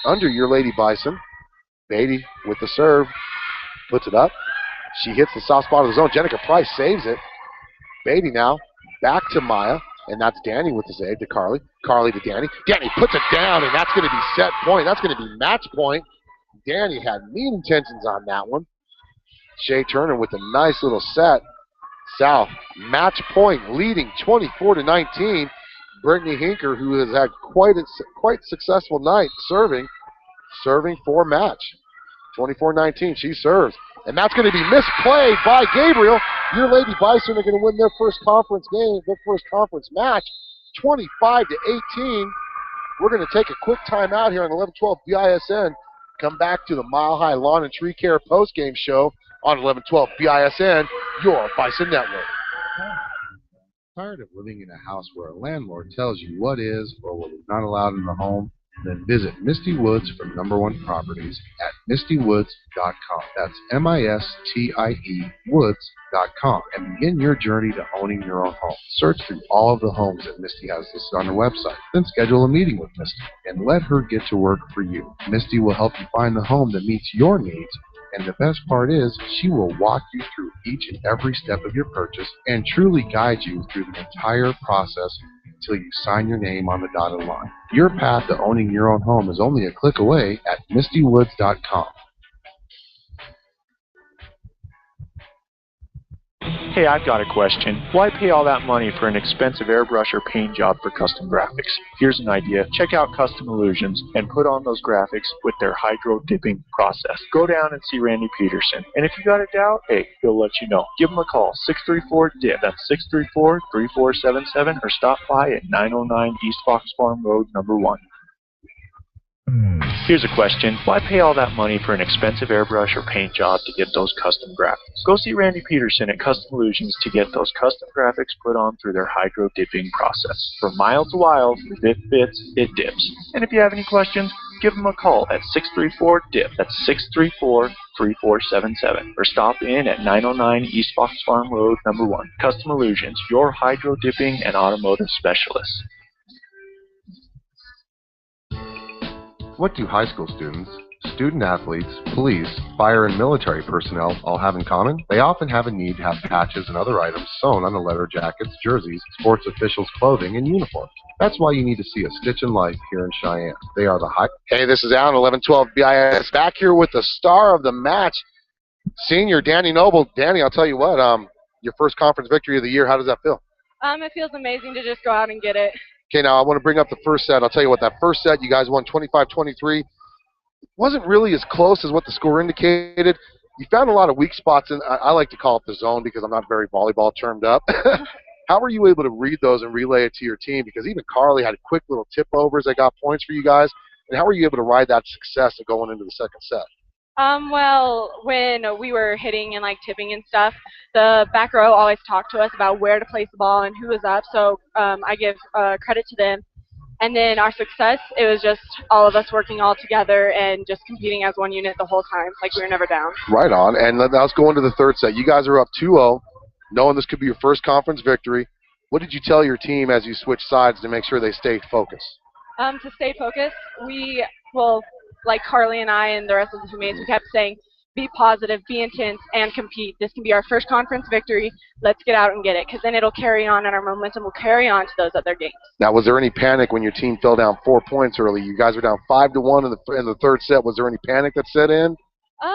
under your Lady Bison. Beatty with the serve, puts it up. She hits the soft spot of the zone. Jenica Price saves it. Beatty now back to Maya, and that's Danny with the save to Carly. Carly to Danny. Danny puts it down, and that's going to be set point. That's going to be match point. Danny had mean intentions on that one. Shea Turner with a nice little set. South match point, leading 24-19. Brittany Hinker, who has had quite successful night serving for match. 24-19, she serves. And that's going to be misplayed by Gabriel. Your Lady Bison are going to win their first conference game, their first conference match, 25-18. We're going to take a quick timeout here on 1112 BISN. Come back to the Mile High Lawn and Tree Care postgame show on 1112 BISN, your Bison Network. Tired of living in a house where a landlord tells you what is or what is not allowed in the home? Then visit Misty Woods from Number One Properties at mistywoods.com. That's MISTIE Woods.com and begin your journey to owning your own home. Search through all of the homes that Misty has listed on her website. Then schedule a meeting with Misty and let her get to work for you. Misty will help you find the home that meets your needs. And the best part is, she will walk you through each and every step of your purchase and truly guide you through the entire process until you sign your name on the dotted line. Your path to owning your own home is only a click away at mistywoods.com. Hey, I've got a question. Why pay all that money for an expensive airbrush or paint job for custom graphics? Here's an idea. Check out Custom Illusions and put on those graphics with their hydro dipping process. Go down and see Randy Peterson. And if you got a doubt, hey, he'll let you know. Give him a call, 634-DIP. That's 634-3477, or stop by at 909 East Fox Farm Road, number 1. Here's a question. Why pay all that money for an expensive airbrush or paint job to get those custom graphics? Go see Randy Peterson at Custom Illusions to get those custom graphics put on through their hydro dipping process. From mild to wild, if it fits, it dips. And if you have any questions, give them a call at 634-DIP. That's 634-3477. Or stop in at 909 East Fox Farm Road, number 1. Custom Illusions, your hydro dipping and automotive specialist. What do high school students, student athletes, police, fire, and military personnel all have in common? They often have a need to have patches and other items sewn on the leather jackets, jerseys, sports officials' clothing, and uniforms. That's why you need to see A Stitch in Life here in Cheyenne. They are the high... Hey, this is Alan, 1112 BIS, back here with the star of the match, senior Danny Noble. Danny, I'll tell you what, your first conference victory of the year, how does that feel? It feels amazing to just go out and get it. Okay, now I want to bring up the first set. I'll tell you what, that first set, you guys won 25-23. Wasn't really as close as what the score indicated. You found a lot of weak spots, and I like to call it the zone because I'm not very volleyball termed up. How were you able to read those and relay it to your team? Because even Carly had quick little tip overs that got points for you guys. And how were you able to ride that success of going into the second set? Well, when we were hitting and tipping and stuff, the back row always talked to us about where to place the ball and who was up. So I give credit to them. And then our success, it was just all of us working all together and just competing as one unit the whole time. We were never down. Right on. And let's go into the third set. You guys are up 2-0, knowing this could be your first conference victory. What did you tell your team as you switched sides to make sure they stayed focused? To stay focused, like Carly and I and the rest of the teammates, we kept saying, be positive, be intense, and compete. This can be our first conference victory. Let's get out and get it, because then it'll carry on and our momentum will carry on to those other games. Now, was there any panic when your team fell down 4 points early? You guys were down 5-1 in the third set. Was there any panic that set in?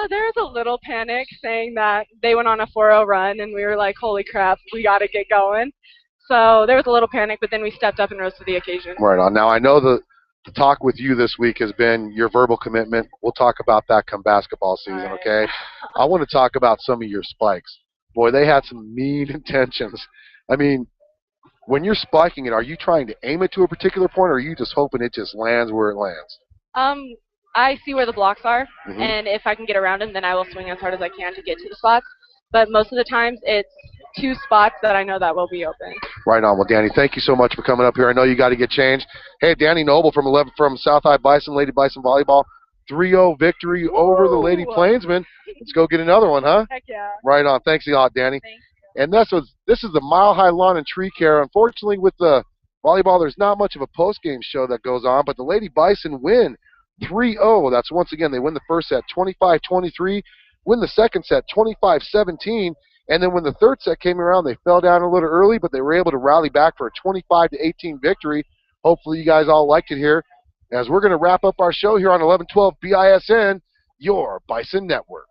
There was a little panic, saying that they went on a 4-0 run, and we were like, holy crap, we got to get going. So there was a little panic, but then we stepped up and rose to the occasion. Right on. Now, I know the talk with you this week has been your verbal commitment. We'll talk about that come basketball season, right. Okay? I want to talk about some of your spikes. Boy, they had some mean intentions. I mean, when you're spiking it, are you trying to aim it to a particular point, or are you just hoping it just lands where it lands? I see where the blocks are, and if I can get around them, then I will swing as hard as I can to get to the spots. But most of the times, it's 2 spots that I know that will be open. Right on. Well, Danny, thank you so much for coming up here. I know you got to get changed. Hey, Danny Noble from South High Bison, Lady Bison Volleyball. 3-0 victory over the Lady Plainsmen. Let's go get another one, huh? Heck yeah. Right on. Thanks a lot, Danny. Thanks. And this is the Mile High Lawn and Tree Care. Unfortunately, with the volleyball, there's not much of a post-game show that goes on, but the Lady Bison win 3-0. That's once again, they win the first set 25-23, win the second set 25-17, and then when the third set came around, they fell down a little early, but they were able to rally back for a 25-18 victory. Hopefully you guys all liked it here, as we're going to wrap up our show here on 1112 BISN, your Bison Network.